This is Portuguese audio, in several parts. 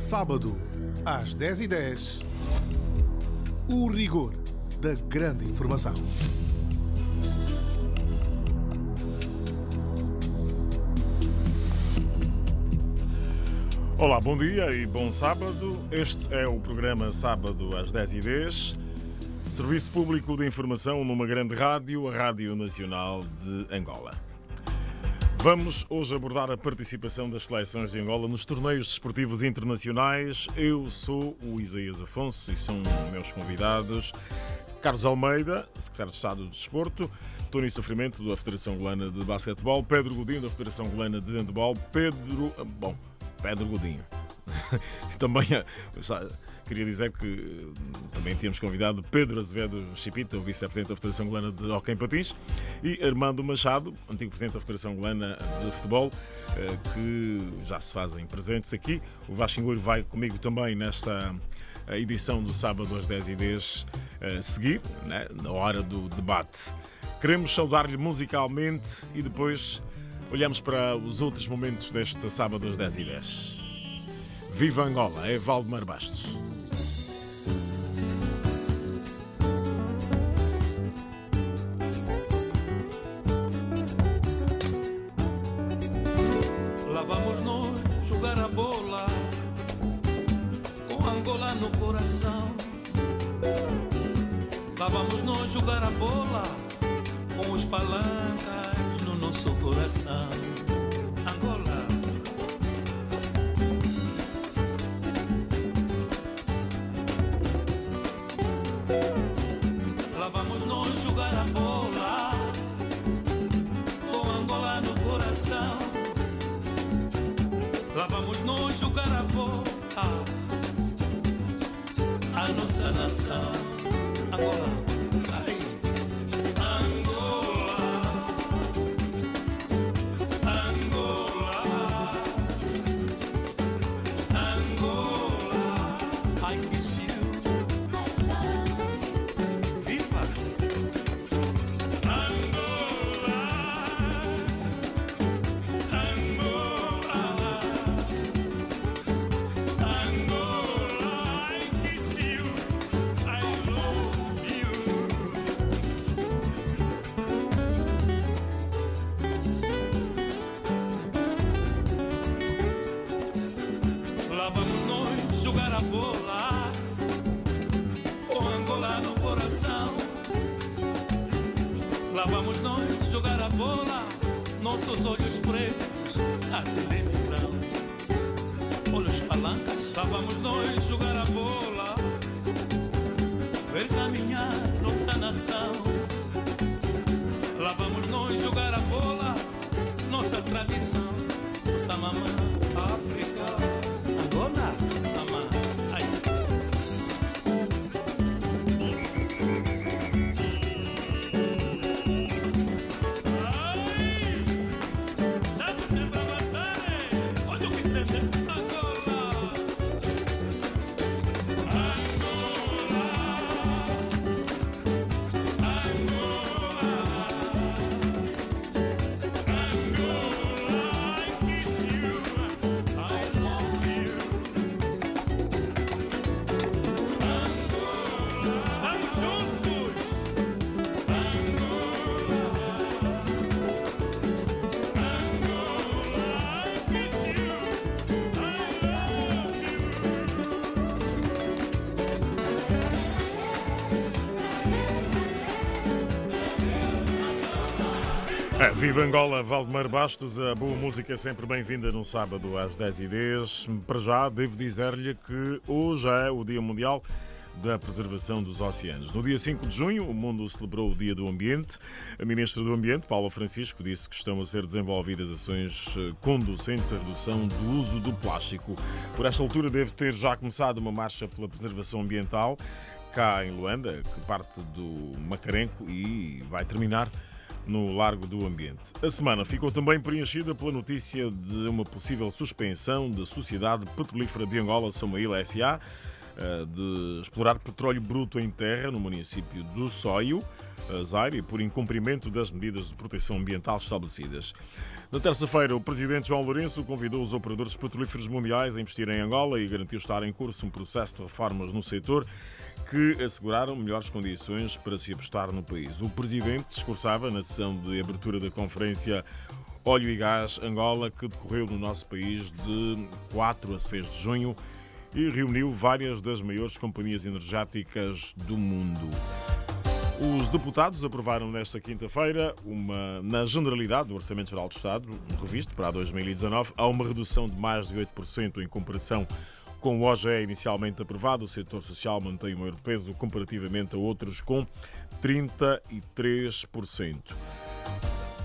Sábado, às 10h10, o rigor da grande informação. Olá, bom dia e bom sábado. Este é o programa Sábado às 10h10. Serviço Público de Informação numa grande rádio, a Rádio Nacional de Angola. Vamos hoje abordar a participação das seleções de Angola nos torneios desportivos internacionais. Eu sou o Isaías Afonso e são meus convidados Carlos Almeida, secretário de Estado do Desporto, Tony Sofrimento, da Federação Angolana de Basquetebol, Pedro Godinho, da Federação Angolana de Handebol, Pedro Godinho. Também queria dizer que também tínhamos convidado Pedro Azevedo Chipita, o vice-presidente da Federação Angolana de Hóquei em Patins, e Armando Machado, antigo presidente da Federação Angolana de Futebol, que já se fazem presentes aqui. O Vasco Engolho vai comigo também nesta edição do sábado às 10h10 seguir, né, na hora do debate. Queremos saudar-lhe musicalmente e depois olhamos para os outros momentos deste sábado às 10h10. Viva Angola, é Valdemar Bastos. Lá vamos nós jogar a bola, com Angola no coração. Lá vamos nós jogar a bola, com os palancas no nosso coração. Angola. Lá vamos nós jogar a bola, com Angola no coração. Lá vamos nós jogar a bola, a nossa nação. Angola. Ai. Lá vamos nós jogar a bola, com Angola no coração. Lá vamos nós jogar a bola, nossos olhos pretos na televisão. Olhos palancas, lá vamos nós jogar a bola, ver caminhar nossa nação. Lá vamos nós jogar a bola, nossa tradição, nossa mamã África. Angola, mamã, ai. Ai, dá-me sempre avançar, olha o que sente Angola. Angola, Angola, Angola, I kiss you, I love you. Estamos juntos. Angola, Angola, I kiss you, I love you. Viva Angola, Valdemar Bastos. A boa música é sempre bem-vinda no sábado às 10h10. Para já, devo dizer-lhe que hoje é o Dia Mundial da Preservação dos Oceanos. No dia 5 de junho, o mundo celebrou o Dia do Ambiente. A Ministra do Ambiente, Paula Francisco, disse que estão a ser desenvolvidas ações conducentes à redução do uso do plástico. Por esta altura, deve ter já começado uma marcha pela preservação ambiental cá em Luanda, que parte do Macarenco e vai terminar no Largo do Ambiente. A semana ficou também preenchida pela notícia de uma possível suspensão da Sociedade Petrolífera de Angola, Somaíla S.A., de explorar petróleo bruto em terra no município do Sóio, Zaire, por incumprimento das medidas de proteção ambiental estabelecidas. Na terça-feira, o presidente João Lourenço convidou os operadores petrolíferos mundiais a investir em Angola e garantiu estar em curso um processo de reformas no setor que asseguraram melhores condições para se apostar no país. O presidente discursava na sessão de abertura da conferência Óleo e Gás Angola, que decorreu no nosso país de 4 a 6 de junho e reuniu várias das maiores companhias energéticas do mundo. Os deputados aprovaram nesta quinta-feira, na generalidade do Orçamento Geral do Estado, revisto para 2019, há uma redução de mais de 8% em comparação com o OGE inicialmente aprovado. O setor social mantém o maior peso comparativamente a outros com 33%.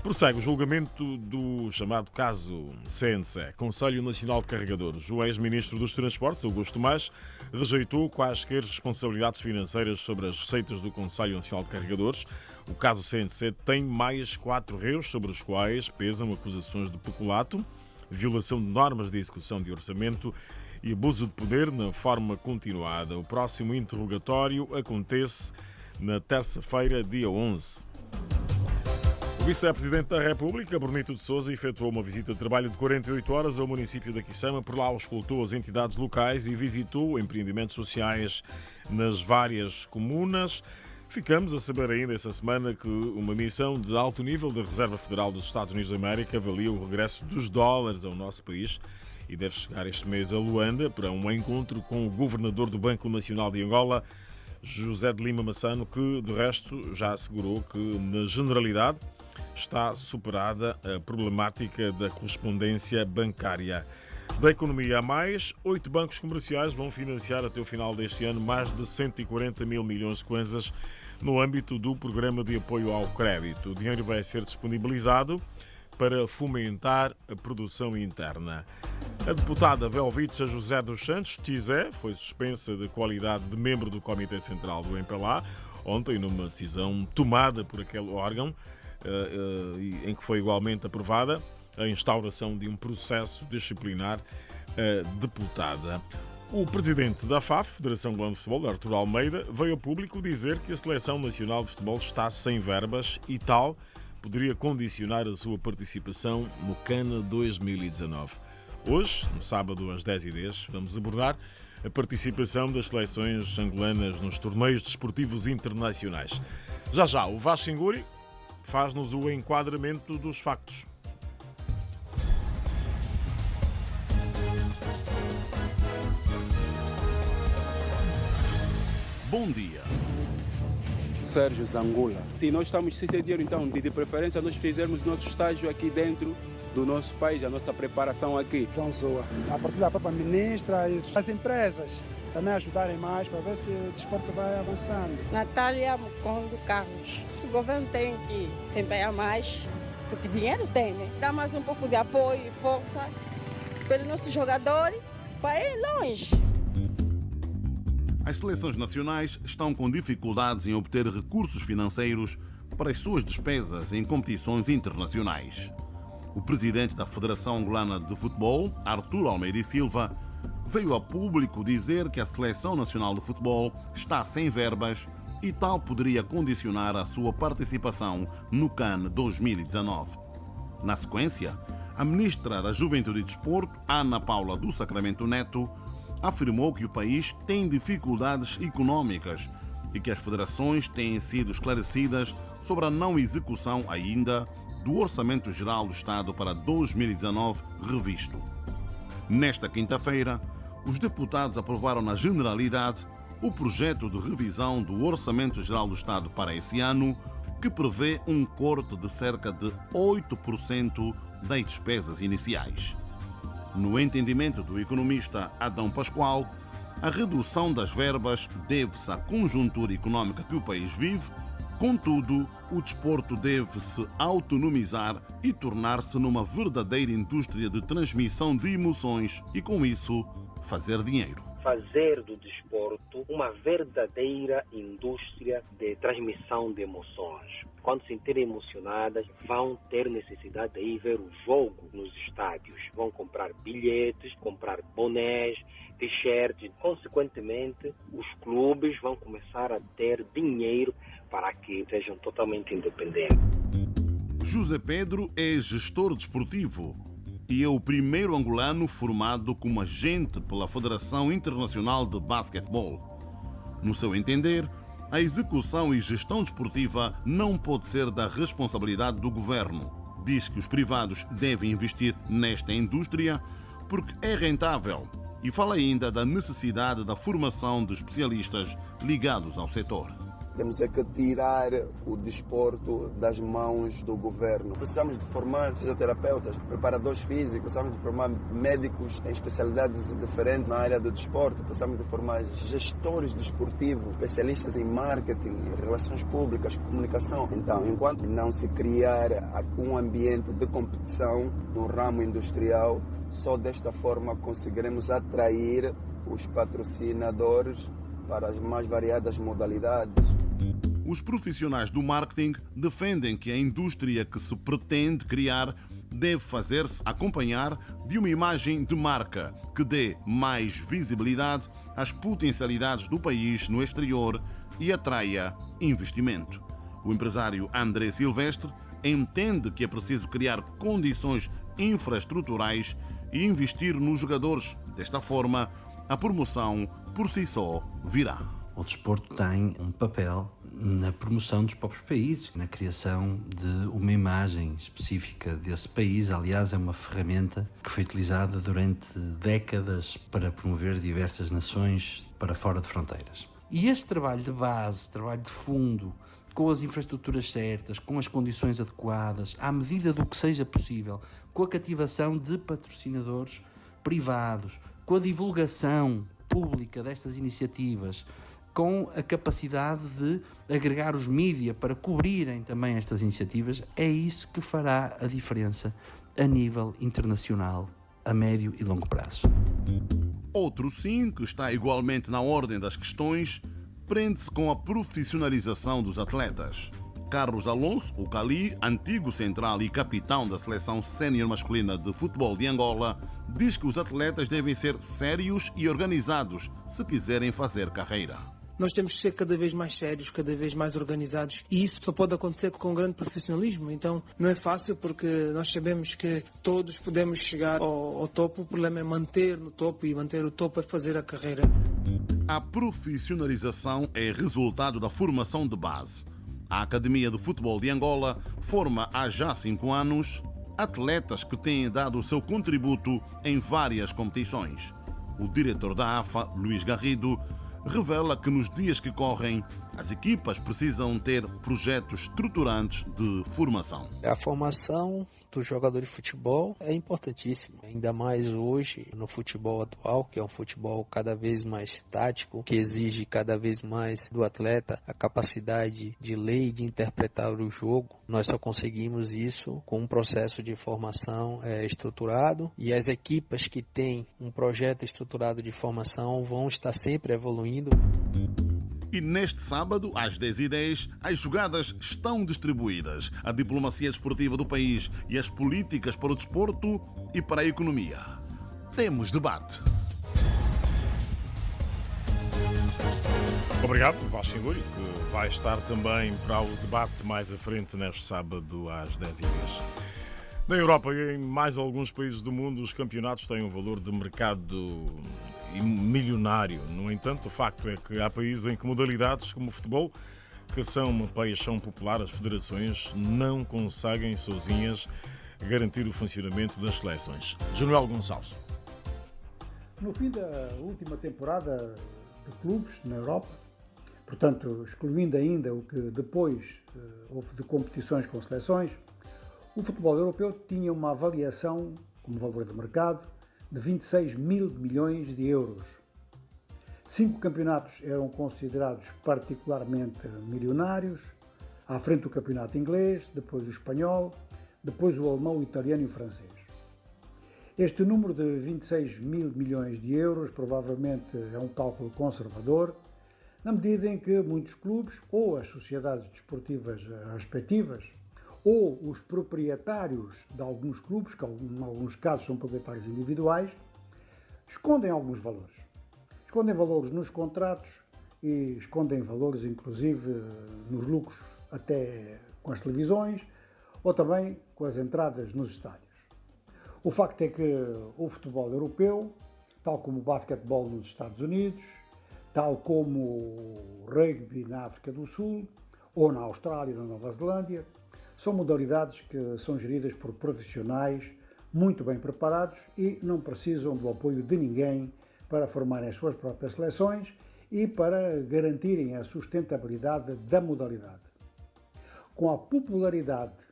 Prossegue o julgamento do chamado caso CNC, Conselho Nacional de Carregadores. O ex-ministro dos Transportes, Augusto Mas, rejeitou quaisquer responsabilidades financeiras sobre as receitas do Conselho Nacional de Carregadores. O caso CNC tem mais 4 réus sobre os quais pesam acusações de peculato, violação de normas de execução de orçamento e abuso de poder na forma continuada. O próximo interrogatório acontece na terça-feira, dia 11. O vice-presidente da República, Bonito de Sousa, efetuou uma visita de trabalho de 48 horas ao município da Quissama. Por lá auscultou as entidades locais e visitou empreendimentos sociais nas várias comunas. Ficamos a saber ainda esta semana que uma missão de alto nível da Reserva Federal dos Estados Unidos da América avalia o regresso dos dólares ao nosso país e deve chegar este mês a Luanda para um encontro com o governador do Banco Nacional de Angola, José de Lima Massano, que, de resto, já assegurou que, na generalidade, está superada a problemática da correspondência bancária. Da economia a mais, 8 bancos comerciais vão financiar até o final deste ano mais de 140 mil milhões de kwanzas no âmbito do Programa de Apoio ao Crédito. O dinheiro vai ser disponibilizado para fomentar a produção interna. A deputada Velvitcha José dos Santos, Tizé, foi suspensa de qualidade de membro do Comitê Central do MPLA, ontem numa decisão tomada por aquele órgão, em que foi igualmente aprovada a instauração de um processo disciplinar deputada. O presidente da FAF, Federação Angolana de Futebol, Artur Almeida, veio a público dizer que a Seleção Nacional de Futebol está sem verbas e tal poderia condicionar a sua participação no CAN 2019. Hoje, no sábado às 10h10, vamos abordar a participação das seleções angolanas nos torneios desportivos internacionais. Já, o Vasco Nguri faz-nos o enquadramento dos factos. Bom dia. Sérgio Zangula. Se nós estamos sem dinheiro, então, de preferência, nós fizermos nosso estágio aqui dentro do nosso país, a nossa preparação aqui. João Soa, a partir da própria ministra e as empresas também ajudarem mais para ver se o desporto vai avançando. Natália Mucondo Carlos. O governo tem que se empenhar mais, porque dinheiro tem, né? Dá mais um pouco de apoio e força pelos nossos jogadores para ir longe. As seleções nacionais estão com dificuldades em obter recursos financeiros para as suas despesas em competições internacionais. O presidente da Federação Angolana de Futebol, Artur Almeida e Silva, veio a público dizer que a Seleção Nacional de Futebol está sem verbas e tal poderia condicionar a sua participação no CAN 2019. Na sequência, a ministra da Juventude e Desporto, Ana Paula do Sacramento Neto, afirmou que o país tem dificuldades econômicas e que as federações têm sido esclarecidas sobre a não execução ainda do Orçamento Geral do Estado para 2019 revisto. Nesta quinta-feira, os deputados aprovaram na generalidade o projeto de revisão do Orçamento Geral do Estado para esse ano, que prevê um corte de cerca de 8% das despesas iniciais. No entendimento do economista Adão Pascoal, a redução das verbas deve-se à conjuntura econômica que o país vive. Contudo, o desporto deve se autonomizar e tornar-se numa verdadeira indústria de transmissão de emoções e, com isso, fazer dinheiro. Fazer do desporto uma verdadeira indústria de transmissão de emoções. quando se sentirem emocionadas, vão ter necessidade de ir ver o jogo nos estádios. Vão comprar bilhetes, comprar bonés, t-shirts. Consequentemente, os clubes vão começar a ter dinheiro para que sejam totalmente independentes. José Pedro é gestor desportivo e é o primeiro angolano formado como agente pela Federação Internacional de Basquetebol. No seu entender, a execução e gestão desportiva não pode ser da responsabilidade do governo. Diz que os privados devem investir nesta indústria porque é rentável e fala ainda da necessidade da formação de especialistas ligados ao setor. Temos que tirar o desporto das mãos do governo. Precisamos de formar fisioterapeutas, preparadores físicos, precisamos de formar médicos em especialidades diferentes na área do desporto, precisamos de formar gestores desportivos, especialistas em marketing, relações públicas, comunicação. Então, enquanto não se criar um ambiente de competição no ramo industrial, só desta forma conseguiremos atrair os patrocinadores para as mais variadas modalidades. Os profissionais do marketing defendem que a indústria que se pretende criar deve fazer-se acompanhar de uma imagem de marca que dê mais visibilidade às potencialidades do país no exterior e atraia investimento. O empresário André Silvestre entende que é preciso criar condições infraestruturais e investir nos jogadores. Desta forma, a promoção por si só virá. O desporto tem um papel na promoção dos próprios países, na criação de uma imagem específica desse país. Aliás, é uma ferramenta que foi utilizada durante décadas para promover diversas nações para fora de fronteiras. E este trabalho de base, trabalho de fundo, com as infraestruturas certas, com as condições adequadas, à medida do que seja possível, com a cativação de patrocinadores privados, com a divulgação pública destas iniciativas, com a capacidade de agregar os mídia para cobrirem também estas iniciativas, é isso que fará a diferença a nível internacional, a médio e longo prazo. Outro sim, que está igualmente na ordem das questões, prende-se com a profissionalização dos atletas. Carlos Alonso, o Cali, antigo central e capitão da seleção sénior masculina de futebol de Angola, diz que os atletas devem ser sérios e organizados se quiserem fazer carreira. Nós temos que ser cada vez mais sérios, cada vez mais organizados, e isso só pode acontecer com um grande profissionalismo. Então não é fácil, porque nós sabemos que todos podemos chegar ao topo. O problema é manter no topo, e manter o topo é fazer a carreira. A profissionalização é resultado da formação de base. A Academia de Futebol de Angola forma há já 5 anos atletas que têm dado o seu contributo em várias competições. O diretor da AFA, Luís Garrido, revela que nos dias que correm, as equipas precisam ter projetos estruturantes de formação. A formação do jogador de futebol é importantíssimo, ainda mais hoje no futebol atual, que é um futebol cada vez mais tático, que exige cada vez mais do atleta a capacidade de ler e de interpretar o jogo. Nós só conseguimos isso com um processo de formação estruturado, e as equipas que têm um projeto estruturado de formação vão estar sempre evoluindo. E neste sábado, às 10h10, as jogadas estão distribuídas. A diplomacia desportiva do país e as políticas para o desporto e para a economia. Temos debate. Obrigado, Vasco Inguri, que vai estar também para o debate mais à frente neste sábado às 10h10. Na Europa e em mais alguns países do mundo, os campeonatos têm um valor de mercado milionário. No entanto, o facto é que há países em que modalidades como o futebol, que são uma paixão popular, as federações não conseguem sozinhas garantir o funcionamento das seleções. Manuel Gonçalves. No fim da última temporada de clubes na Europa, portanto, excluindo ainda o que depois houve de competições com seleções, o futebol europeu tinha uma avaliação como valor de mercado de 26 mil milhões de euros. 5 campeonatos eram considerados particularmente milionários, à frente do campeonato inglês, depois o espanhol, depois o alemão, o italiano e o francês. Este número de 26 mil milhões de euros provavelmente é um cálculo conservador, na medida em que muitos clubes, ou as sociedades desportivas respectivas, ou os proprietários de alguns clubes, que em alguns casos são proprietários individuais, escondem alguns valores. Escondem valores nos contratos e escondem valores, inclusive, nos lucros, até com as televisões, ou também com as entradas nos estádios. O facto é que o futebol europeu, tal como o basquetebol nos Estados Unidos, tal como o rugby na África do Sul, ou na Austrália e na Nova Zelândia, são modalidades que são geridas por profissionais muito bem preparados e não precisam do apoio de ninguém para formarem as suas próprias seleções e para garantirem a sustentabilidade da modalidade. Com a popularidade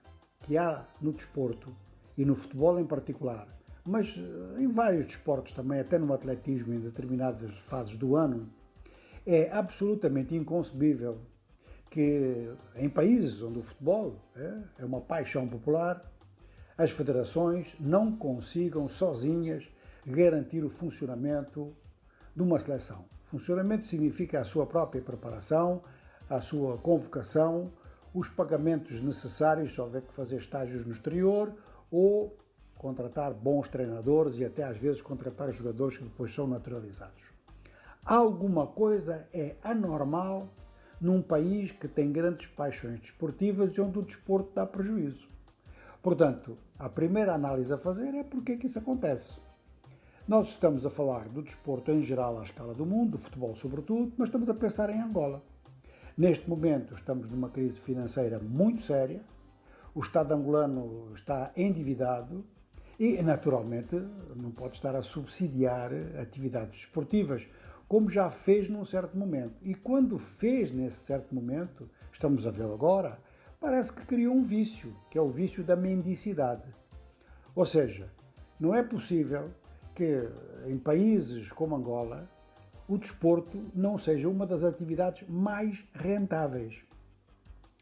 que há no desporto, e no futebol em particular, mas em vários desportos também, até no atletismo em determinadas fases do ano, é absolutamente inconcebível que em países onde o futebol é uma paixão popular, as federações não consigam sozinhas garantir o funcionamento de uma seleção. Funcionamento significa a sua própria preparação, a sua convocação, os pagamentos necessários se houver que fazer estágios no exterior ou contratar bons treinadores e até às vezes contratar jogadores que depois são naturalizados. Alguma coisa é anormal num país que tem grandes paixões desportivas e onde o desporto dá prejuízo. Portanto, a primeira análise a fazer é porque é que isso acontece. Nós estamos a falar do desporto em geral à escala do mundo, do futebol sobretudo, mas estamos a pensar em Angola. Neste momento estamos numa crise financeira muito séria, o Estado angolano está endividado e, naturalmente, não pode estar a subsidiar atividades desportivas, como já fez num certo momento. E quando fez nesse certo momento, estamos a vê-lo agora, parece que criou um vício, que é o vício da mendicidade. Ou seja, não é possível que em países como Angola o desporto não seja uma das atividades mais rentáveis.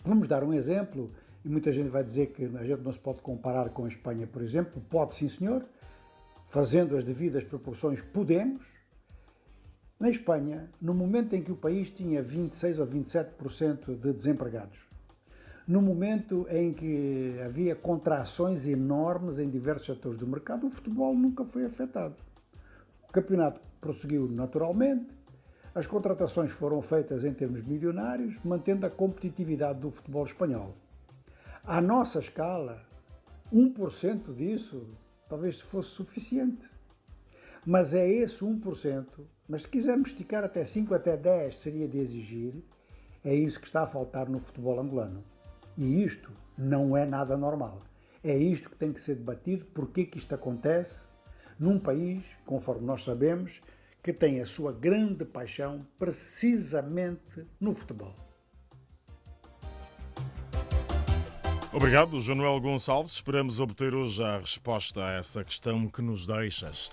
Vamos dar um exemplo, e muita gente vai dizer que a gente não se pode comparar com a Espanha, por exemplo. Pode, sim senhor, fazendo as devidas proporções, podemos. Na Espanha, no momento em que o país tinha 26 ou 27% de desempregados, no momento em que havia contrações enormes em diversos setores do mercado, o futebol nunca foi afetado. O campeonato prosseguiu naturalmente, as contratações foram feitas em termos milionários, mantendo a competitividade do futebol espanhol. À nossa escala, 1% disso talvez fosse suficiente. Mas é esse 1%, mas se quisermos esticar até 5, até 10 seria de exigir, é isso que está a faltar no futebol angolano. E isto não é nada normal. É isto que tem que ser debatido, porque que isto acontece num país, conforme nós sabemos, que tem a sua grande paixão precisamente no futebol. Obrigado, João Gonçalves. Esperamos obter hoje a resposta a essa questão que nos deixas.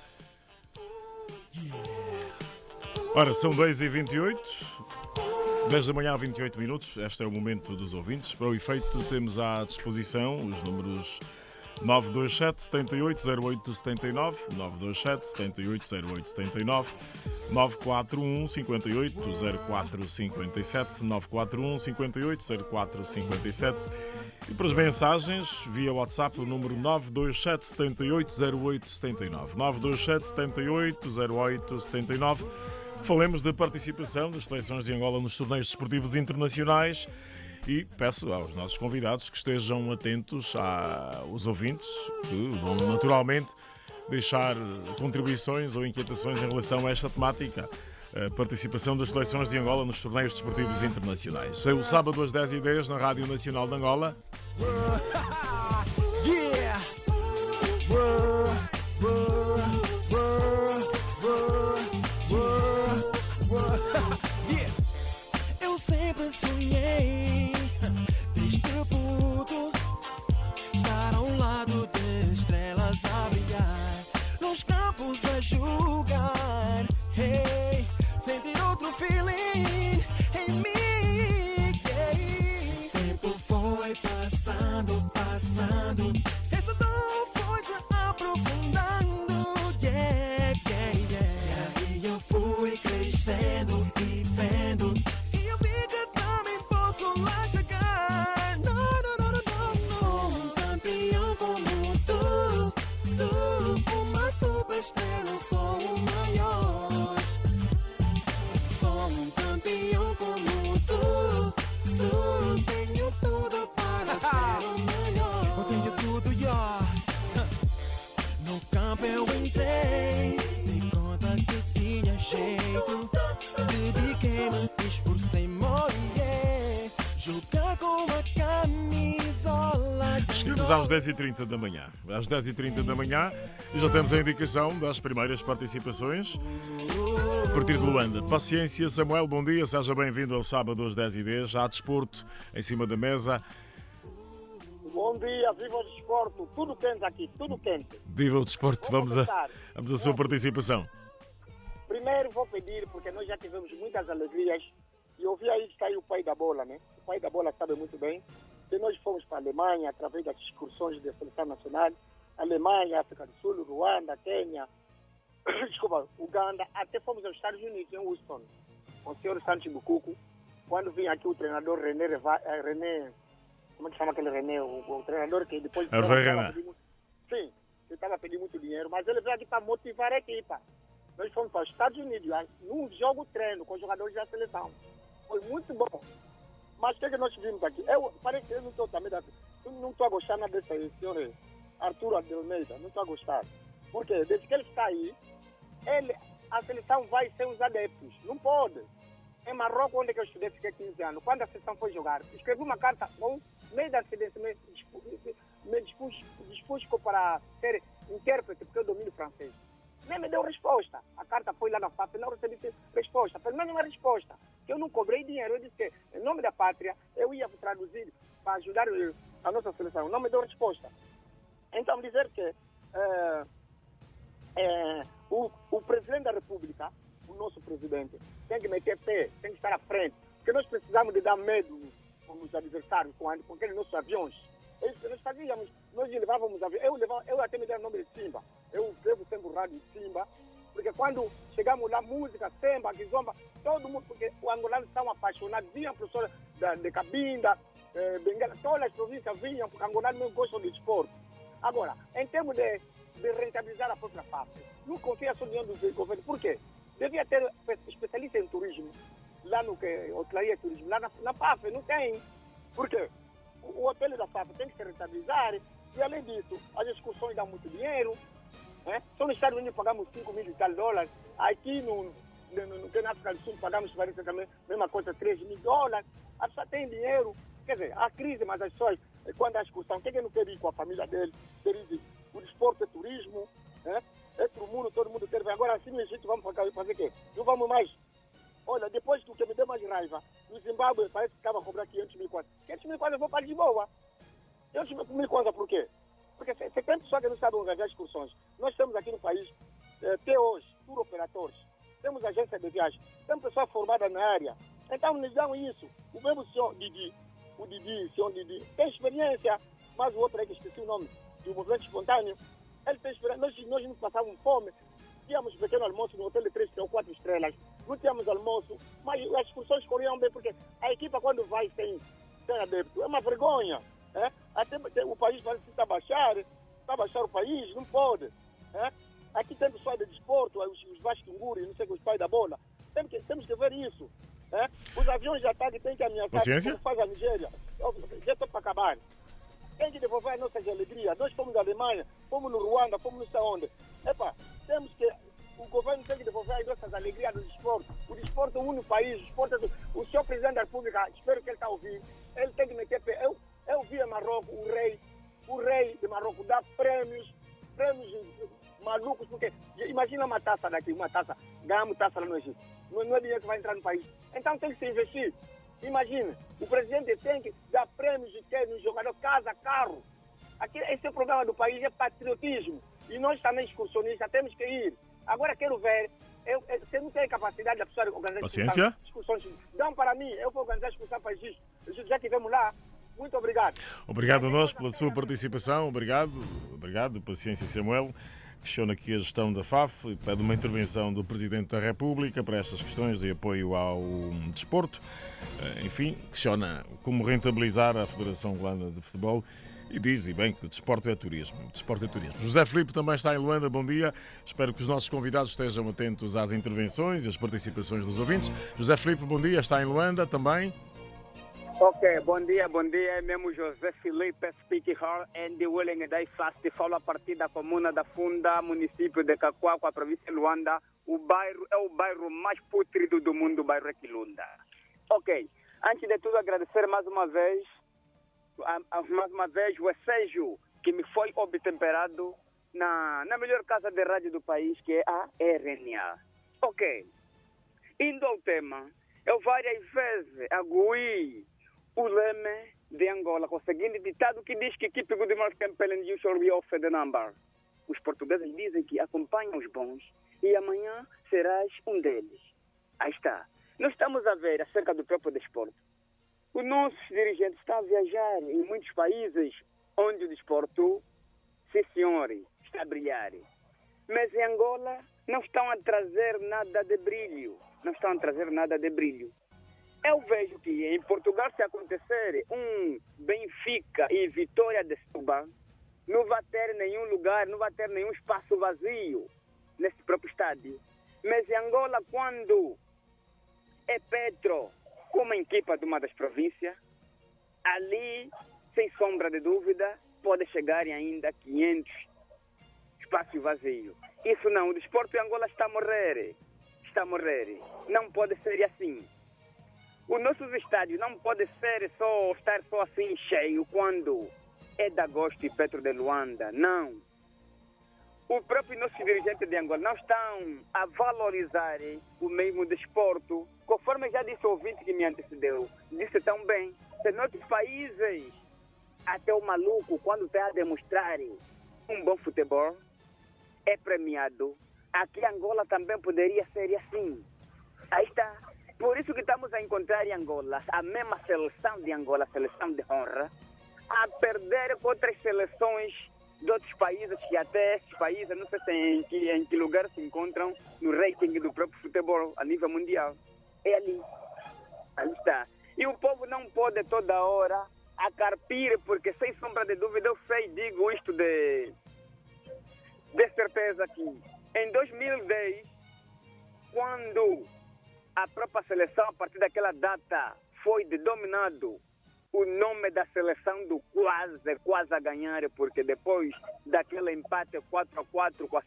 Ora, são 10h28, 10 da manhã a 28 minutos. Este é o momento dos ouvintes. Para o efeito, temos à disposição os números 927 78 08 79, 927 78 08 79, 941 58 04 57, 941 58 04 57 e para as mensagens via WhatsApp o número 927 78 08 79, 927 78 08 79. Falemos da participação das seleções de Angola nos torneios desportivos internacionais. E peço aos nossos convidados que estejam atentos aos ouvintes, que vão naturalmente deixar contribuições ou inquietações em relação a esta temática. A participação das seleções de Angola nos torneios desportivos internacionais. É o sábado às 10h10 na Rádio Nacional de Angola. Eu sempre sonhei estar ao lado de estrelas a brilhar, nos campos a jogar, hey, sentir outro feeling em mim, yeah. O tempo foi passando, Chegamos às 10h30 da manhã. Às 10h30 da manhã e já temos a indicação das primeiras participações. A partir de Luanda. Paciência, Samuel, bom dia. Seja bem-vindo ao sábado às 10h10. Há desporto em cima da mesa. Bom dia, viva o desporto. Tudo quente aqui, tudo quente. Viva o desporto. Vamos à sua participação. Primeiro vou pedir, porque nós já tivemos muitas alegrias, e eu vi aí que está aí o pai da bola, né? O pai da bola sabe muito bem que nós fomos para a Alemanha através das excursões da Seleção Nacional, Alemanha, África do Sul, Ruanda, Quênia, Uganda, até fomos aos Estados Unidos, em Houston, com o senhor Santos Bukuku, quando vinha aqui o treinador René, como é que chama aquele René? O treinador que depois... Sim, ele estava pedindo muito dinheiro, mas ele veio aqui para motivar a equipa. Nós fomos para os Estados Unidos, num jogo treino com os jogadores da seleção. Foi muito bom. Mas o que nós vimos aqui? Parece que eu não estou também... Não estou a gostar nada desse senhor Arturo de Almeida, não estou a gostar. Porque desde que ele está aí, a seleção vai sem os adeptos. Não pode. Em Marrocos, onde eu estudei, fiquei 15 anos. Quando a seleção foi jogar, escrevi uma carta com meio da acidente, me dispus para ser intérprete, porque eu domino francês. Nem me deu resposta. A carta foi lá na FAP e não recebi resposta. Pelo menos uma resposta. Que eu não cobrei dinheiro. Eu disse que, em nome da pátria, eu ia traduzir para ajudar a nossa seleção. Não me deu resposta. Então, dizer que o presidente da República, o nosso presidente, tem que meter pé, tem que estar à frente. Porque nós precisamos de dar medo nos adversários com aqueles nossos aviões. É isso que nós fazíamos. Nós levávamos aviões. Eu até me dei o nome de Simba. Eu escrevo sempre o rádio de Simba. Porque quando chegamos lá, música, Semba, Kizomba, todo mundo, porque os angolanos são apaixonados. Vinham professores de Cabinda, Benguela, todas as províncias vinham, porque angolanos não gostam de desporto. Agora, em termos de rentabilizar a própria FAP, não confia só no do governo. Por quê? Devia ter especialista em turismo, lá no que hotelaria e turismo, lá na FAP, não tem. Por quê? O hotel da FAP tem que se rentabilizar, e além disso, as excursões dão muito dinheiro. Só nos Estados Unidos pagamos 5 mil e tal dólares, aqui na África do Sul pagamos também a mesma coisa, 3 mil dólares. A pessoa tem dinheiro, quer dizer, há crise, mas as pessoas, quando há excursão, quem não quer ir com a família dele, quer ir, o desporto é turismo, é para o mundo, todo mundo quer ver. Agora, assim no Egito, vamos fazer o quê? Não vamos mais. Olha, depois do que me deu mais raiva, no Zimbábue parece que estava a cobrar 500 mil kwanza. 500 mil kwanza eu vou para Lisboa. 500 mil kwanza por quê? Porque você tem pessoas que não sabem organizar excursões. Nós temos aqui no país, até hoje, tour operadores, temos agência de viagem, temos pessoas formadas na área. Então nos dão isso. O mesmo senhor Didi, senhor Didi, tem experiência, mas o outro aí que esqueci o nome, do movimento espontâneo, ele tem experiência. Nós não passávamos fome. Tínhamos pequeno almoço no hotel de 3 ou 4 estrelas, não tínhamos almoço, mas as excursões corriam bem, porque a equipa quando vai sem adepto, é uma vergonha. Até o país parece que está a baixar o país, não pode. Aqui tem pessoal de desporto, os Vasquinguri, não sei, os pais da bola, temos que ver isso. Os aviões de ataque têm que ameaçar, como faz a Nigéria, já estou para acabar. Tem que devolver as nossas alegrias. Nós fomos na Alemanha, fomos no Ruanda, fomos não sei onde. Temos que... O governo tem que devolver as nossas alegrias do desporto. O desporto une o país. O senhor presidente da República, espero que ele está ouvindo, ele tem que meter pé. Eu vi em Marrocos o rei de Marrocos dar prêmios malucos, porque imagina uma taça daqui, ganhamos taça lá no Egito. Não é dinheiro que vai entrar no país. Então tem que se investir. Imagina, o presidente tem que dar prêmios de quê? No jogador, casa, carro. Esse é o problema do país, é patriotismo. E nós também, excursionistas, temos que ir. Agora quero ver, você não tem capacidade da pessoa organizar excursões. Dão para mim, eu vou organizar excursão para Egito. Já estivemos lá. Muito obrigado. Obrigado a nós pela sua participação. Obrigado, Paciência Samuel. Questiona aqui a gestão da FAF e pede uma intervenção do Presidente da República para estas questões de apoio ao desporto. Enfim, questiona como rentabilizar a Federação Angolana de Futebol e diz, e bem, que o desporto é turismo. José Filipe também está em Luanda. Bom dia. Espero que os nossos convidados estejam atentos às intervenções e às participações dos ouvintes. José Filipe, bom dia. Está em Luanda também. Ok, bom dia, é mesmo José Filipe Speaking Hall and the Willing Day Fast, falo a partir da comuna da Funda, município de Cacoa, a província de Luanda. O bairro é o bairro mais pútrido do mundo, o bairro Equilunda. Ok, antes de tudo agradecer mais uma vez mais uma vez, o assédio que me foi obtemperado na melhor casa de rádio do país, que é a RNA. Ok. Indo ao tema, eu várias vezes agui o leme de Angola com o seguinte ditado que diz que keep good mark and you shall be off the number. Os portugueses dizem que acompanham os bons e amanhã serás um deles. Aí está. Nós estamos a ver acerca do próprio desporto. O nosso dirigente está a viajar em muitos países onde o desporto, sim senhor, está a brilhar. Mas em Angola não estão a trazer nada de brilho. Não estão a trazer nada de brilho. Eu vejo que em Portugal, se acontecer um Benfica e Vitória de Setúbal, não vai ter nenhum lugar, não vai ter nenhum espaço vazio nesse próprio estádio. Mas em Angola, quando é Petro como equipa de uma das províncias, ali, sem sombra de dúvida, pode chegar ainda a 500 espaços vazios. Isso não, o desporto em Angola está a morrer. Está a morrer. Não pode ser assim. Os nossos estádios não podem estar só assim cheio quando é de agosto e Petro de Luanda. Não. O próprio nosso dirigente de Angola não estão a valorizar o mesmo desporto. Conforme já disse o ouvinte que me antecedeu, disse tão bem, que em outros países, até o maluco, quando está a demonstrar um bom futebol, é premiado. Aqui em Angola também poderia ser assim. Aí está. Por isso que estamos a encontrar em Angola a mesma seleção de Angola, a seleção de honra, a perder com outras seleções de outros países, que até esses países, não sei em que lugar se encontram no ranking do próprio futebol a nível mundial. É ali. Ali está. E o povo não pode toda hora acarpir, porque sem sombra de dúvida eu sei, digo isto de certeza que em 2010, quando a própria seleção, a partir daquela data, foi dominado o nome da seleção do quase a ganhar, porque depois daquele empate 4-4 com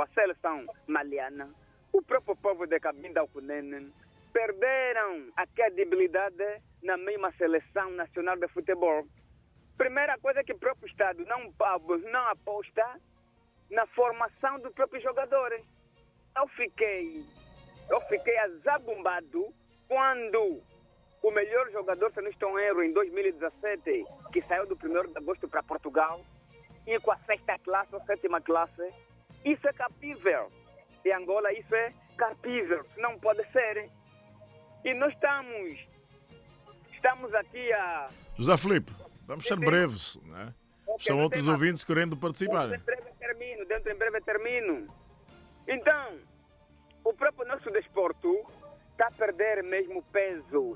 a seleção maliana, o próprio povo de Cabinda Alcunene perderam a credibilidade na mesma seleção nacional de futebol. Primeira coisa que o próprio Estado não aposta na formação dos próprios jogadores. Eu fiquei azabumbado quando o melhor jogador, se não estou em erro, em 2017, que saiu do 1º de agosto para Portugal, e com a 6ª classe ou 7ª classe, isso é capível. Em Angola isso é capível, não pode ser. E nós estamos aqui a... José Filipe, vamos ser breves, não é? São outros ouvintes querendo participar. Dentro em breve termino. Então, o próprio nosso desporto está a perder mesmo peso,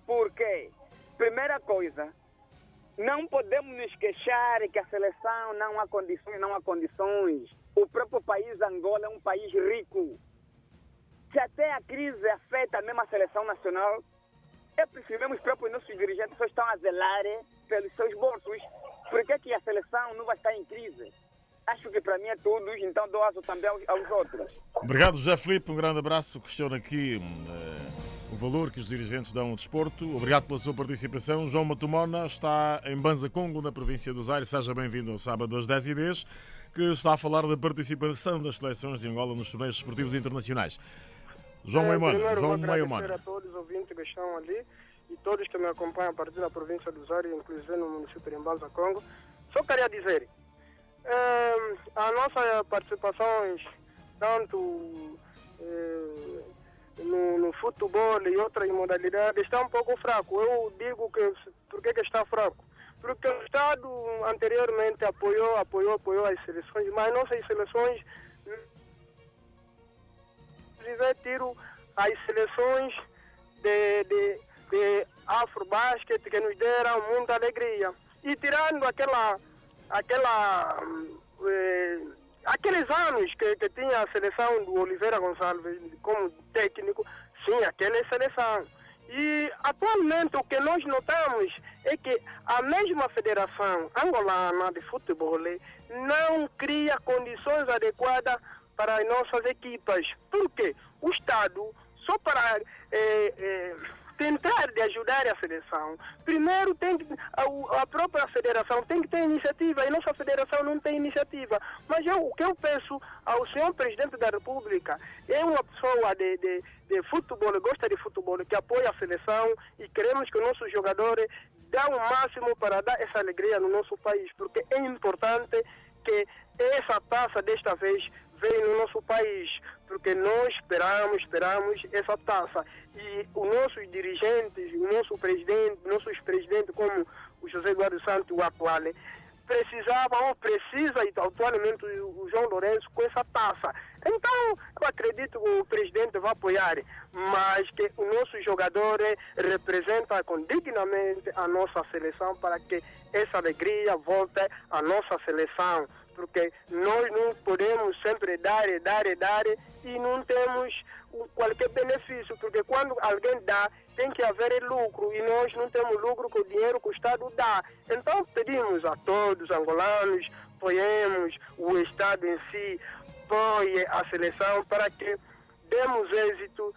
porque, primeira coisa, não podemos nos queixar que a seleção não há condições. O próprio país Angola é um país rico. Se até a crise afeta a mesma seleção nacional, é preciso os próprios nossos dirigentes só estão a zelar pelos seus bolsos. Por que a seleção não vai estar em crise? Acho que para mim é tudo, então dou aso também aos outros. Obrigado, José Filipe, um grande abraço. Questiono aqui o valor que os dirigentes dão ao desporto. Obrigado pela sua participação. João Matumona está em Banza Congo, na província do Zaire. Seja bem-vindo ao sábado às 10h10, que está a falar da participação das seleções de Angola nos torneios esportivos internacionais. João Maimona. A todos os ouvintes que estão ali e todos que me acompanham a partir da província do Zaire, inclusive no município de Banza Congo. Só queria dizer, as nossas participações, tanto no futebol e outras modalidades, está um pouco fraco. Eu digo que por que está fraco? Porque o Estado anteriormente apoiou as seleções, mas nossas seleções, tiro as seleções de Afrobasket que nos deram muita alegria. E tirando aqueles anos que tinha a seleção do Oliveira Gonçalves como técnico, sim, aquela seleção. E atualmente o que nós notamos é que a mesma Federação Angolana de Futebol não cria condições adequadas para as nossas equipas. Por quê? O Estado, só para tentar de ajudar a seleção. Primeiro, a própria federação tem que ter iniciativa, e nossa federação não tem iniciativa. Mas o que eu peço ao senhor presidente da República é uma pessoa de futebol, gosta de futebol, que apoia a seleção, e queremos que os nossos jogadores dêem o máximo para dar essa alegria no nosso país, porque é importante que essa taça desta vez venha no nosso país, porque nós esperamos essa taça. E os nossos dirigentes, nossos presidentes, como o José Eduardo Santos, o atual, precisa atualmente o João Lourenço com essa taça. Então, eu acredito que o presidente vai apoiar, mas que os nossos jogadores representam dignamente a nossa seleção, para que essa alegria volte à nossa seleção. Porque nós não podemos sempre dar e não temos qualquer benefício, porque quando alguém dá, tem que haver lucro, e nós não temos lucro com o dinheiro que o Estado dá. Então pedimos a todos os angolanos, apoiemos o Estado em si, apoie a seleção, para que demos êxito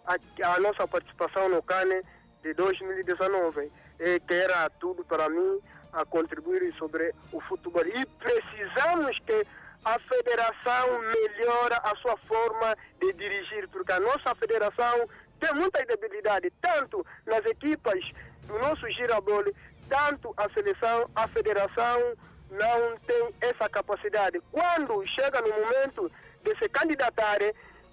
à nossa participação no CAN de 2019, que era tudo para mim a contribuir sobre o futebol. E precisamos que a federação melhore a sua forma de dirigir, porque a nossa federação tem muita debilidade, tanto nas equipas do nosso girabol, tanto a seleção, a federação não tem essa capacidade. Quando chega no momento de se candidatar,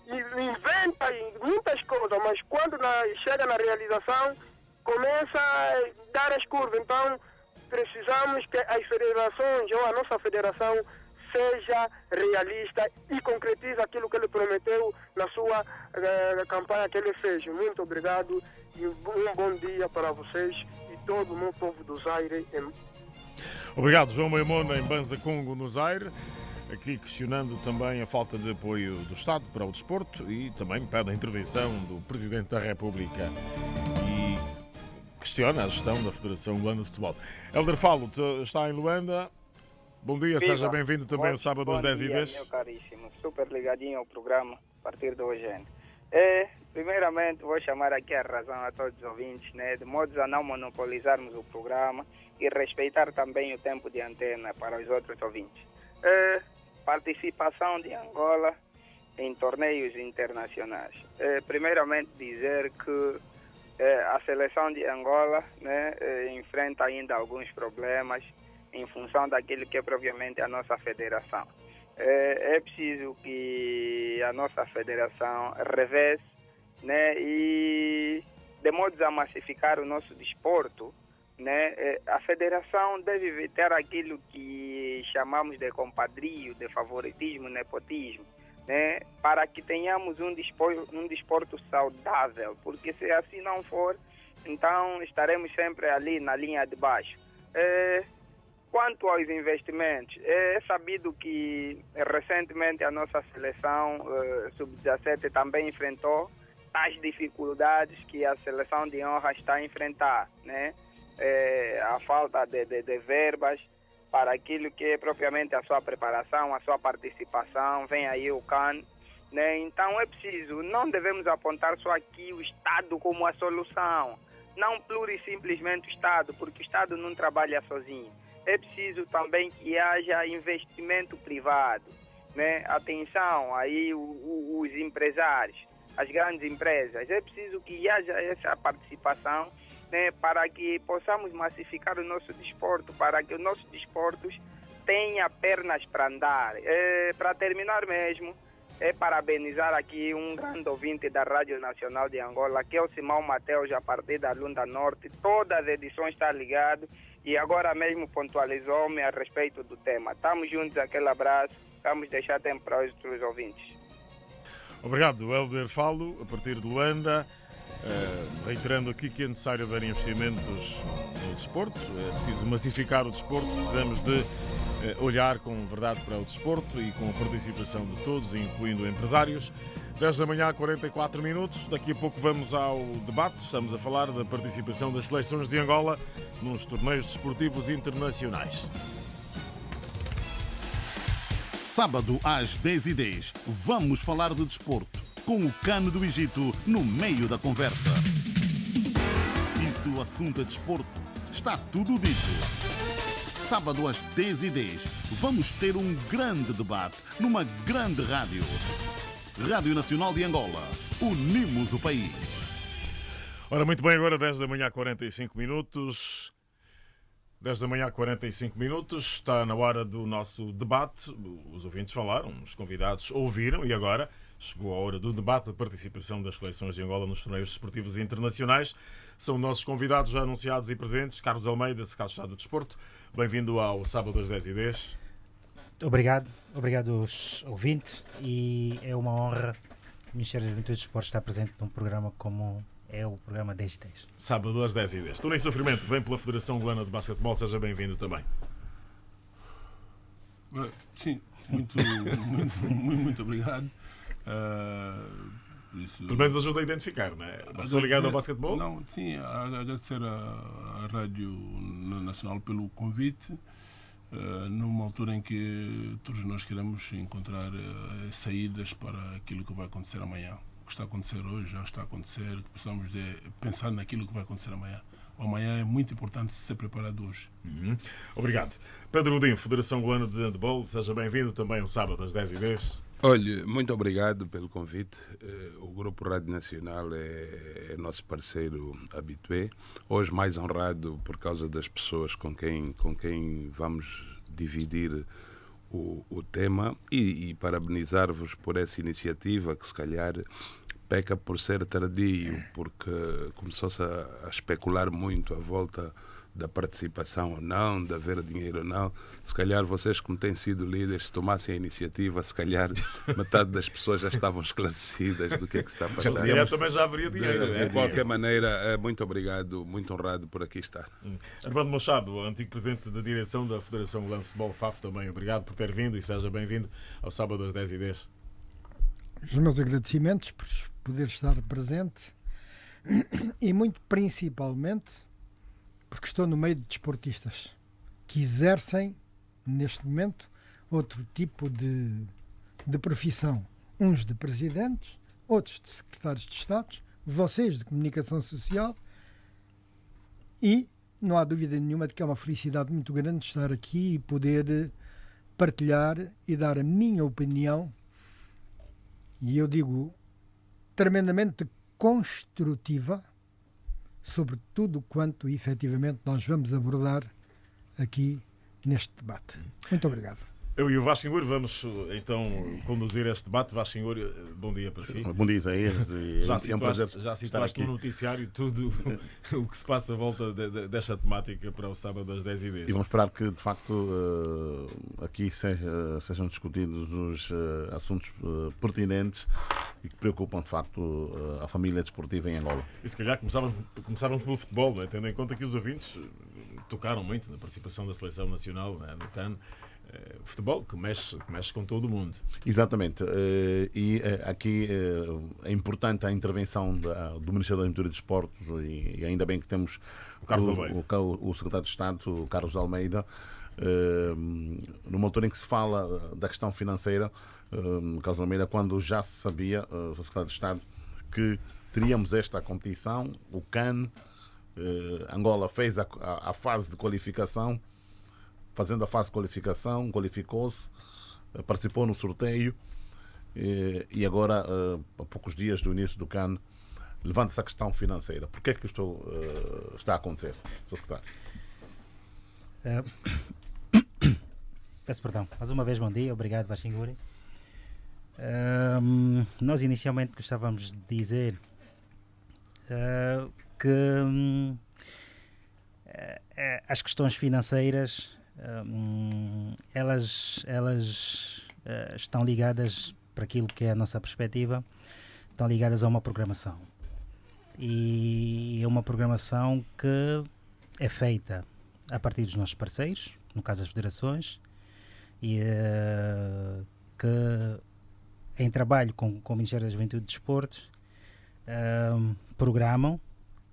inventa muitas coisas, mas quando chega na realização, começa a dar as curvas. Então, precisamos que as federações, ou a nossa federação, seja realista e concretize aquilo que ele prometeu na sua campanha que ele fez. Muito obrigado e um bom dia para vocês e todo o meu povo do Zaire. Obrigado, João Maimona, em Banza Congo, no Zaire. Aqui questionando também a falta de apoio do Estado para o desporto, e também pede a intervenção do Presidente da República e questiona a gestão da Federação Luanda de Futebol. Helder Falo está em Luanda. Bom dia, seja bem-vindo também ao sábado às 10h10. Meu caríssimo, super ligadinho ao programa a partir de hoje. Primeiramente, vou chamar aqui a razão a todos os ouvintes, de modo a não monopolizarmos o programa e respeitar também o tempo de antena para os outros ouvintes. Participação de Angola em torneios internacionais. Primeiramente, dizer que a seleção de Angola enfrenta ainda alguns problemas em função daquilo que é propriamente a nossa federação. É preciso que a nossa federação revesse e, de modo a massificar o nosso desporto, a federação deve ter aquilo que chamamos de compadrio, de favoritismo, nepotismo, para que tenhamos um desporto saudável, porque se assim não for, então estaremos sempre ali na linha de baixo. Quanto aos investimentos, é sabido que recentemente a nossa seleção sub-17 também enfrentou as dificuldades que a seleção de honra está a enfrentar, a falta de verbas para aquilo que é propriamente a sua preparação, a sua participação. Vem aí o CAN, então é preciso, não devemos apontar só aqui o Estado como a solução, não plure simplesmente o Estado, porque o Estado não trabalha sozinho. É preciso também que haja investimento privado, Atenção aí os empresários, as grandes empresas. É preciso que haja essa participação, para que possamos massificar o nosso desporto, para que os nossos desportos tenham pernas para andar. Para terminar mesmo, parabenizar aqui um grande ouvinte da Rádio Nacional de Angola, que é o Simão Mateus, a partir da Lunda Norte. Todas as edições está ligado e agora mesmo pontualizou-me a respeito do tema. Estamos juntos, aquele abraço. Vamos deixar tempo para os outros ouvintes. Obrigado, Helder Falo, a partir de Luanda. Reiterando aqui que é necessário dar investimentos no desporto, é preciso massificar o desporto, precisamos de olhar com verdade para o desporto e com a participação de todos, incluindo empresários. 10 da manhã, 44 minutos. Daqui a pouco vamos ao debate. Estamos a falar da participação das seleções de Angola nos torneios desportivos internacionais. Sábado às 10h10, vamos falar de desporto, com o CAN do Egito no meio da conversa. se o assunto é desporto, está tudo dito. Sábado às 10h10, vamos ter um grande debate numa grande rádio. Rádio Nacional de Angola. Unimos o país. Ora, muito bem, agora 10 da manhã, 45 minutos. 10 da manhã, 45 minutos. Está na hora do nosso debate. Os ouvintes falaram, os convidados ouviram e agora chegou a hora do debate, da participação das seleções de Angola nos torneios desportivos internacionais. São nossos convidados já anunciados e presentes. Carlos Almeida, secretário de Estado do Desporto. Bem-vindo ao Sábado às 10h10. Obrigado aos ouvintes, e é uma honra o Ministério da Juventude e Desportos estar presente num programa como é o programa 10h10. Sábado às 10h10. Túnel em Sofrimento vem pela Federação Angolana de Basquetebol. Seja bem-vindo também. Sim, muito obrigado. Pelo menos ajuda a identificar, não é? Estou ligado ao basquetebol? Não, sim, agradecer à Rádio Nacional pelo convite, numa altura em que todos nós queremos encontrar saídas para aquilo que vai acontecer amanhã. O que está a acontecer hoje já está a acontecer, precisamos de pensar naquilo que vai acontecer amanhã. O amanhã é muito importante ser preparado hoje. Obrigado. Pedro Godinho, Federação Angolana de Handball, seja bem-vindo também ao sábado às 10h10. Olha, muito obrigado pelo convite. O Grupo Rádio Nacional é nosso parceiro habitué. Hoje mais honrado por causa das pessoas com quem vamos dividir o tema e parabenizar-vos por essa iniciativa que se calhar peca por ser tardio, porque começou-se a especular muito à volta da participação ou não, de haver dinheiro ou não. Se calhar vocês, como têm sido líderes, se tomassem a iniciativa, se calhar metade das pessoas já estavam esclarecidas do que é que se está a passar. Se calhar também já haveria dinheiro. De qualquer maneira, muito obrigado, muito honrado por aqui estar. Armando Machado, antigo presidente da direção da Federação Angolana de Futebol, FAF, também obrigado por ter vindo e seja bem-vindo ao sábado às 10h10. Os meus agradecimentos por poder estar presente e muito principalmente porque estou no meio de desportistas que exercem, neste momento, outro tipo de profissão. Uns de presidentes, outros de secretários de Estado, vocês de comunicação social, e não há dúvida nenhuma de que é uma felicidade muito grande estar aqui e poder partilhar e dar a minha opinião, e eu digo tremendamente construtiva, sobre tudo quanto efetivamente nós vamos abordar aqui neste debate. Muito obrigado. Eu e o Vasco Ingur vamos então conduzir este debate. Vasco Ingur, bom dia para si. Bom dia, Isaías. Já situaste no noticiário tudo o que se passa à volta desta temática para o sábado às 10h10. E vamos esperar que, de facto, aqui sejam discutidos os assuntos pertinentes e que preocupam, de facto, a família desportiva em Angola. E se calhar começávamos pelo futebol, né? Tendo em conta que os ouvintes tocaram muito na participação da Seleção Nacional, né, no CAN. O futebol que mexe com todo o mundo. Exatamente. E aqui é importante a intervenção do Ministério da Juventude e Desportos e ainda bem que temos o Secretário de Estado, o Carlos Almeida, numa altura em que se fala da questão financeira. Carlos Almeida, quando já se sabia, o Secretário de Estado, que teríamos esta competição, o CAN, Angola fez a fase de qualificação. Fazendo a fase de qualificação, qualificou-se, participou no sorteio e agora, a poucos dias do início do CAN, levanta-se a questão financeira. Por que é que isto está a acontecer, Sr. Secretário? Peço perdão. Mais uma vez, bom dia. Obrigado, Vasco Ingur. Nós inicialmente gostávamos de dizer que as questões financeiras elas estão ligadas, para aquilo que é a nossa perspectiva, estão ligadas a uma programação. E é uma programação que é feita a partir dos nossos parceiros, no caso as federações, e que em trabalho com o Ministério da Juventude e Desportos programam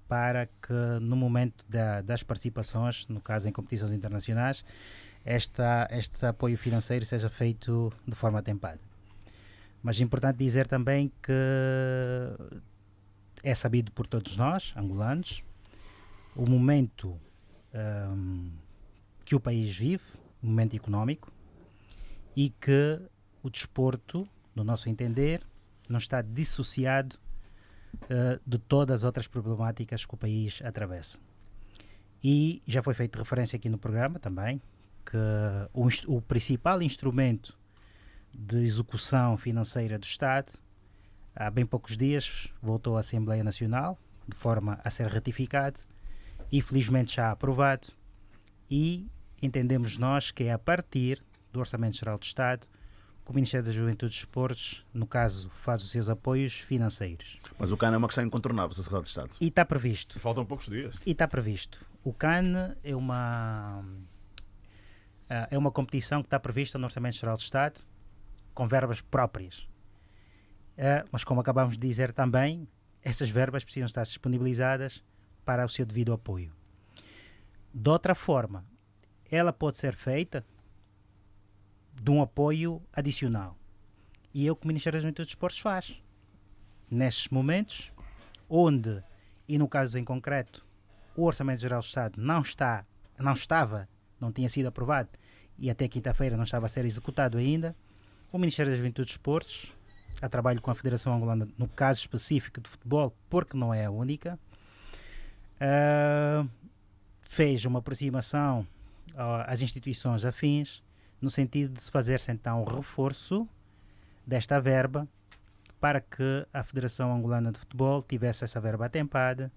para que no momento das participações, no caso em competições internacionais, este apoio financeiro seja feito de forma atempada. Mas é importante dizer também que é sabido por todos nós, angolanos, o momento que o país vive, o momento económico, e que o desporto, no nosso entender, não está dissociado de todas as outras problemáticas que o país atravessa. E já foi feita referência aqui no programa também, que o principal instrumento de execução financeira do Estado, há bem poucos dias, voltou à Assembleia Nacional, de forma a ser ratificado, e felizmente já aprovado, e entendemos nós que é a partir do Orçamento Geral do Estado que o Ministério da Juventude e Desportos, no caso, faz os seus apoios financeiros. Mas o CAN é uma questão incontornável, Sr. Secretário de Estado. E está previsto. Faltam poucos dias. E está previsto. O CAN é uma competição que está prevista no Orçamento Geral do Estado, com verbas próprias. Mas como acabamos de dizer também, essas verbas precisam estar disponibilizadas para o seu devido apoio. De outra forma, ela pode ser feita de um apoio adicional. E é o que o Ministério da Juventude e Desportos faz. Nestes momentos, onde, e no caso em concreto, o Orçamento Geral do Estado não tinha sido aprovado e até quinta-feira não estava a ser executado ainda, o Ministério da Juventude e Desportos, a trabalho com a Federação Angolana, no caso específico de futebol, porque não é a única, fez uma aproximação às instituições afins, no sentido de se fazer-se então um reforço desta verba para que a Federação Angolana de Futebol tivesse essa verba atempada,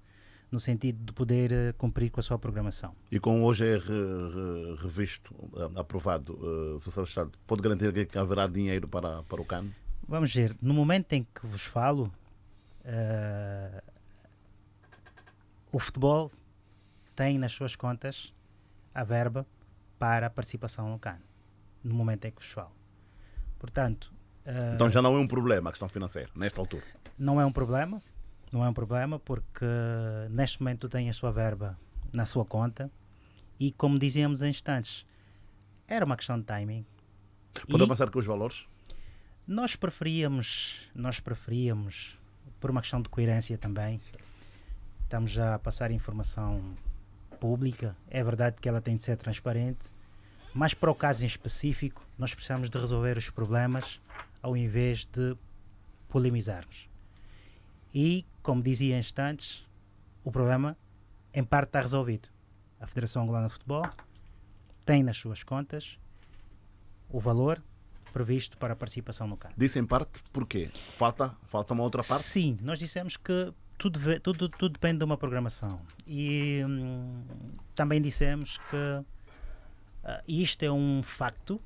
no sentido de poder cumprir com a sua programação. E como hoje é revisto, aprovado, Sr. Secretário de Estado, pode garantir que haverá dinheiro para o CAN? Vamos ver, no momento em que vos falo, o futebol tem nas suas contas a verba para a participação no CAN, no momento em que vos falo. Portanto... então já não é um problema a questão financeira, nesta altura? Não é um problema, porque neste momento tem a sua verba na sua conta e, como dizíamos em instantes, era uma questão de timing. Pode avançar com os valores? Nós preferíamos, por uma questão de coerência também, estamos já a passar informação pública, é verdade que ela tem de ser transparente, mas para o caso em específico nós precisamos de resolver os problemas ao invés de polemizarmos. E, como dizia em instantes, o problema em parte está resolvido. A Federação Angolana de Futebol tem nas suas contas o valor previsto para a participação no CAN. Disse em parte porquê? Falta uma outra parte? Sim, nós dissemos que tudo depende de uma programação. E também dissemos que isto é um facto.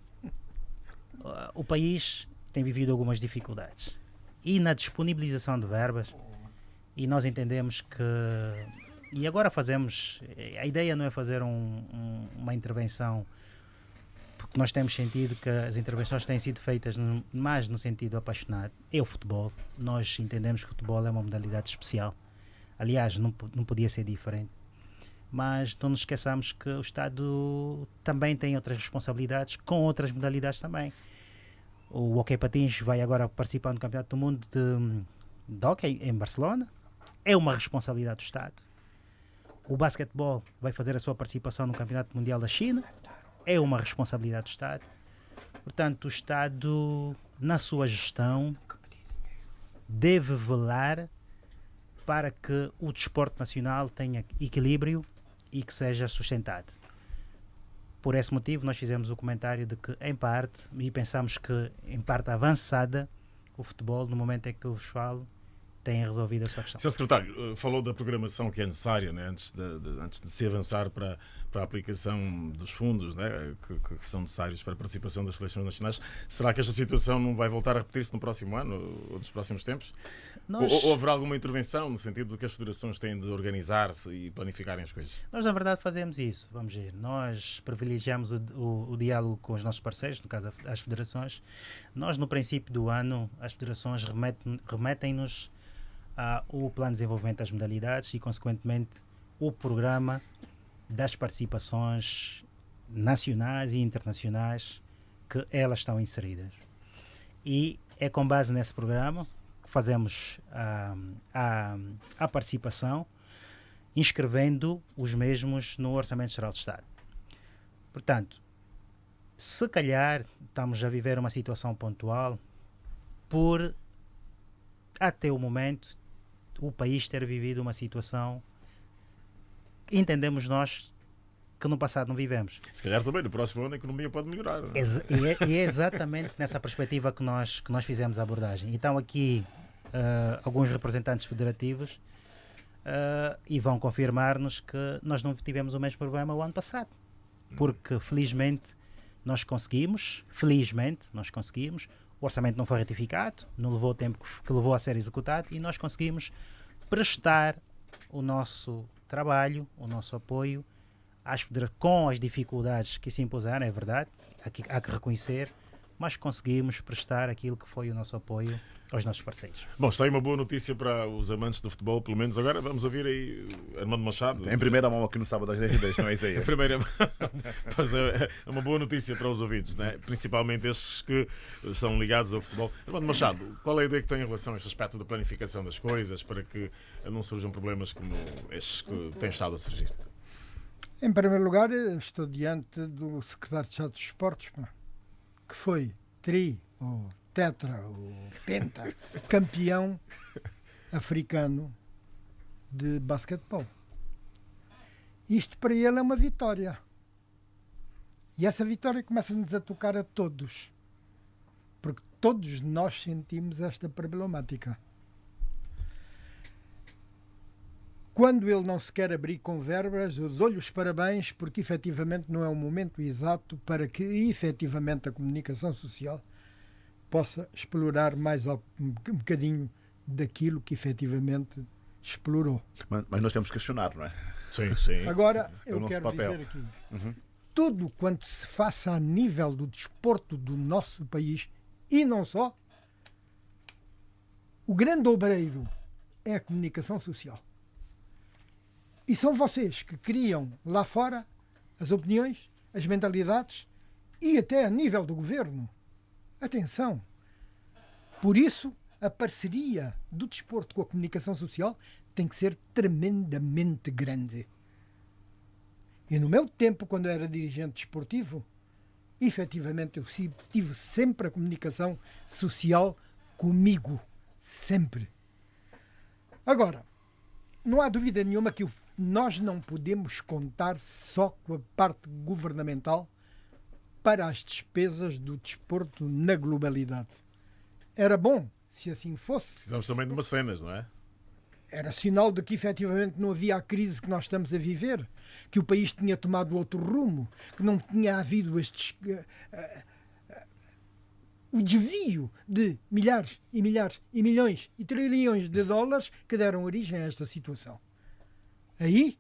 O país tem vivido algumas dificuldades. E na disponibilização de verbas, e nós entendemos que... E agora fazemos... A ideia não é fazer uma intervenção, porque nós temos sentido que as intervenções têm sido feitas mais no sentido apaixonado. É o futebol. Nós entendemos que o futebol é uma modalidade especial. Aliás, não podia ser diferente. Mas não nos esqueçamos que o Estado também tem outras responsabilidades com outras modalidades também. O Hockey Patins vai agora participar no Campeonato do Mundo de Hockey em Barcelona. É uma responsabilidade do Estado. O basquetebol vai fazer a sua participação no Campeonato Mundial da China. É uma responsabilidade do Estado. Portanto, o Estado, na sua gestão, deve velar para que o desporto nacional tenha equilíbrio e que seja sustentado. Por esse motivo, nós fizemos o comentário de que, em parte, e pensamos que, em parte avançada, o futebol, no momento em que eu vos falo, tem resolvido a sua questão. Sr. Secretário, falou da programação que é necessária, né, antes de se avançar para a aplicação dos fundos, né, que são necessários para a participação das seleções nacionais. Será que esta situação não vai voltar a repetir-se no próximo ano ou nos próximos tempos? Ou haverá alguma intervenção no sentido de que as federações têm de organizar-se e planificarem as coisas? Nós, na verdade, fazemos isso. Vamos ver. Nós privilegiamos o diálogo com os nossos parceiros, no caso as federações. Nós, no princípio do ano, as federações remetem-nos o plano de desenvolvimento das modalidades e, consequentemente, o programa das participações nacionais e internacionais que elas estão inseridas. E é com base nesse programa que fazemos a participação. inscrevendo os mesmos no Orçamento Geral do Estado. Portanto, se calhar estamos a viver uma situação pontual por, até o momento, o país ter vivido uma situação que entendemos nós que no passado não vivemos. Se calhar também no próximo ano a economia pode melhorar. Não é? E é exatamente nessa perspectiva que nós fizemos a abordagem. Então aqui alguns representantes federativos e vão confirmar-nos que nós não tivemos o mesmo problema o ano passado. Porque felizmente nós conseguimos, o orçamento não foi ratificado, não levou o tempo que levou a ser executado e nós conseguimos prestar o nosso trabalho, o nosso apoio com as dificuldades que se impuseram, é verdade, há que reconhecer, mas conseguimos prestar aquilo que foi o nosso apoio aos nossos parceiros. Bom, está aí uma boa notícia para os amantes do futebol, pelo menos agora vamos ouvir aí Armando Machado. Em primeira mão aqui no sábado às 10h10, não é isso aí? Em primeira mão. Pois é uma boa notícia para os ouvintes, né? Principalmente estes que são ligados ao futebol. Armando Machado, qual é a ideia que tem em relação a este aspecto da planificação das coisas para que não surjam problemas como estes que têm estado a surgir? Em primeiro lugar, estou diante do secretário de Estado dos Esportes, que foi ou tetra, ou penta, campeão africano de basquetebol. Isto para ele é uma vitória. E essa vitória começa-nos a tocar a todos. Porque todos nós sentimos esta problemática. Quando ele não se quer abrir com verbas, eu dou-lhe os parabéns, porque efetivamente não é o momento exato para que efetivamente a comunicação social possa explorar mais um bocadinho daquilo que efetivamente explorou. Mas nós temos que questionar, não é? Sim, sim. Agora, eu quero dizer aqui, tudo quanto se faça a nível do desporto do nosso país, e não só, o grande obreiro é a comunicação social. E são vocês que criam lá fora as opiniões, as mentalidades e até a nível do governo. Atenção! Por isso, a parceria do desporto com a comunicação social tem que ser tremendamente grande. E no meu tempo, quando eu era dirigente desportivo, efetivamente eu tive sempre a comunicação social comigo. Sempre. Agora, não há dúvida nenhuma que nós não podemos contar só com a parte governamental para as despesas do desporto na globalidade. Era bom se assim fosse. Precisamos também de mecenas, não é? Era sinal de que efetivamente não havia a crise que nós estamos a viver, que o país tinha tomado outro rumo, que não tinha havido o desvio de milhares e milhares e milhões e trilhões de dólares que deram origem a esta situação. Aí,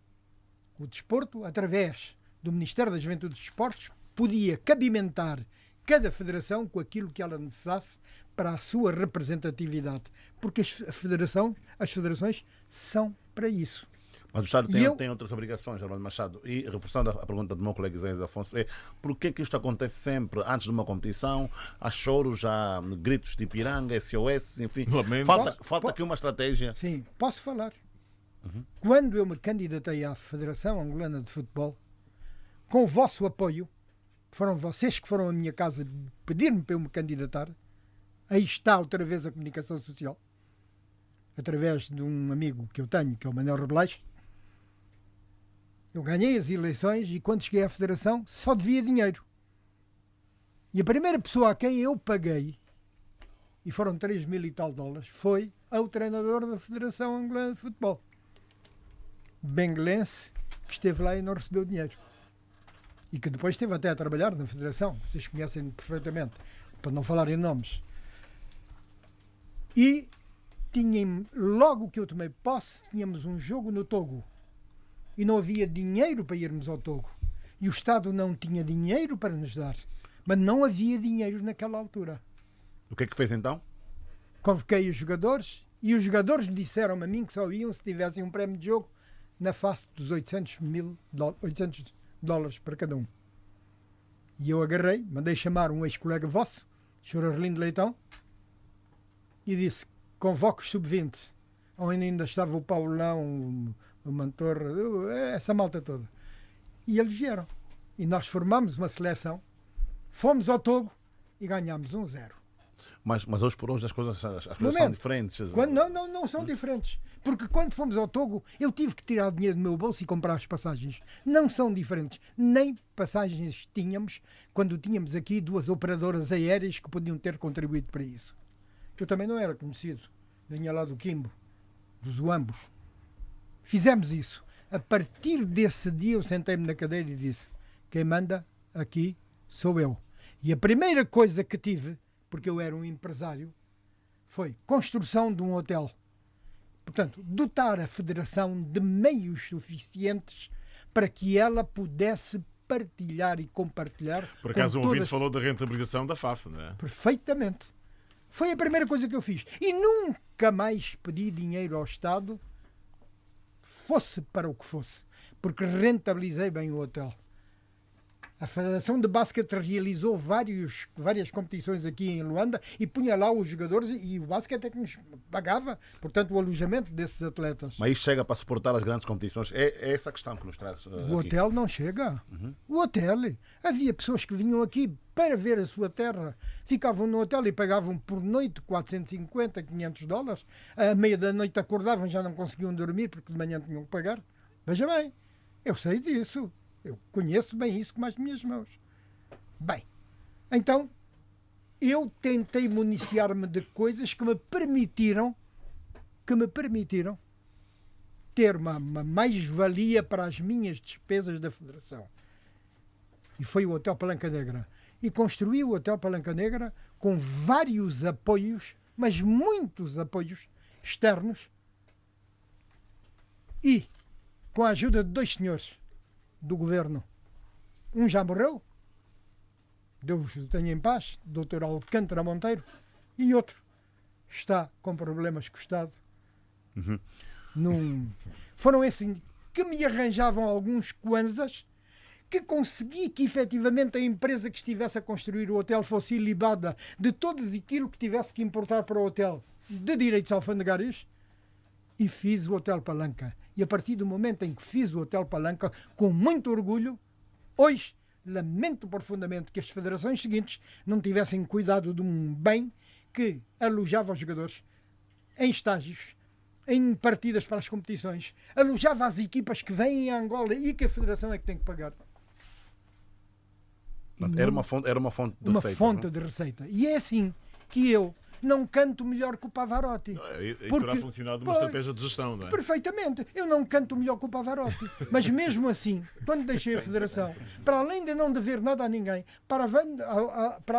o desporto, através do Ministério da Juventude e dos Esportes, podia cabimentar cada federação com aquilo que ela necessitasse para a sua representatividade. Porque as federações são para isso. Mas o Estado tem outras obrigações, Armando Machado. E reforçando a pergunta do meu colega Isaías Afonso, por que isto acontece sempre antes de uma competição? Há choros, há gritos de Ipiranga, SOS, enfim. Falta aqui uma estratégia. Sim, posso falar. Quando eu me candidatei à Federação Angolana de Futebol, com o vosso apoio, foram vocês que foram à minha casa pedir-me para eu me candidatar, aí está outra vez a comunicação social, através de um amigo que eu tenho, que é o Manuel Rebelais. Eu ganhei as eleições e quando cheguei à Federação só devia dinheiro. E a primeira pessoa a quem eu paguei, e foram 3.000 e tal dólares, foi ao treinador da Federação Angolana de Futebol, benguelense, que esteve lá e não recebeu dinheiro. E que depois esteve até a trabalhar na Federação, vocês conhecem perfeitamente, para não falar em nomes. E logo que eu tomei posse, tínhamos um jogo no Togo. E não havia dinheiro para irmos ao Togo. E o Estado não tinha dinheiro para nos dar. Mas não havia dinheiro naquela altura. O que é que fez então? Convoquei os jogadores e os jogadores disseram-me a mim que só iam se tivessem um prémio de jogo na face dos 800 dólares para cada um. E eu agarrei, mandei chamar um ex-colega vosso, Sr. Arlindo Leitão, e disse: convoque os sub-20, onde ainda estava o Paulão, o Mantorra, essa malta toda. E eles vieram. E nós formamos uma seleção, fomos ao Togo e ganhámos 1-0. Mas hoje por hoje as coisas são diferentes. Não são diferentes. Porque quando fomos ao Togo, eu tive que tirar dinheiro do meu bolso e comprar as passagens. Não são diferentes. Nem passagens tínhamos quando tínhamos aqui 2 operadoras aéreas que podiam ter contribuído para isso. Eu também não era conhecido. Vinha lá do Quimbo, dos Uambos. Fizemos isso. A partir desse dia eu sentei-me na cadeira e disse: quem manda aqui sou eu. E a primeira coisa que tive, porque eu era um empresário, foi construção de um hotel. Portanto, dotar a Federação de meios suficientes para que ela pudesse partilhar e compartilhar. Por acaso, um ouvinte falou da rentabilização da FAF, não é? Perfeitamente. Foi a primeira coisa que eu fiz. E nunca mais pedi dinheiro ao Estado, fosse para o que fosse, porque rentabilizei bem o hotel. A Federação de Basquete realizou várias competições aqui em Luanda e punha lá os jogadores e o basquete é que nos pagava, portanto, o alojamento desses atletas. Mas isso chega para suportar as grandes competições? É essa a questão que nos traz O aqui. hotel não chega. O hotel, havia pessoas que vinham aqui para ver a sua terra, ficavam no hotel e pagavam por noite 450, 500 dólares. À meia da noite acordavam, já não conseguiam dormir porque de manhã tinham que pagar. Veja bem, eu sei disso. Eu conheço bem isso com as minhas mãos. Bem, então eu tentei municiar-me de coisas que me permitiram ter uma mais-valia para as minhas despesas da Federação. E foi o Hotel Palanca Negra. E construí o Hotel Palanca Negra com vários apoios, mas muitos apoios externos, e com a ajuda de 2 senhores do governo. Um já morreu, Deus o tenha em paz, Dr. Alcântara Monteiro, e outro está com problemas com o Estado. Foram esses que me arranjavam alguns kwanzas, que consegui que efetivamente a empresa que estivesse a construir o hotel fosse ilibada de todo aquilo que tivesse que importar para o hotel de direitos alfandegários, e fiz o Hotel Palanca. E a partir do momento em que fiz o Hotel Palanca, com muito orgulho, hoje lamento profundamente que as federações seguintes não tivessem cuidado de um bem que alojava os jogadores em estágios, em partidas para as competições, alojava as equipas que vêm a Angola e que a federação é que tem que pagar. Era uma fonte de receita. Uma fonte de receita. E é assim que eu não canto melhor que o Pavarotti. E terá funcionado uma estratégia de gestão, não é? Perfeitamente. Eu não canto melhor que o Pavarotti. Mas mesmo assim, quando deixei a Federação, para além de não dever nada a ninguém, para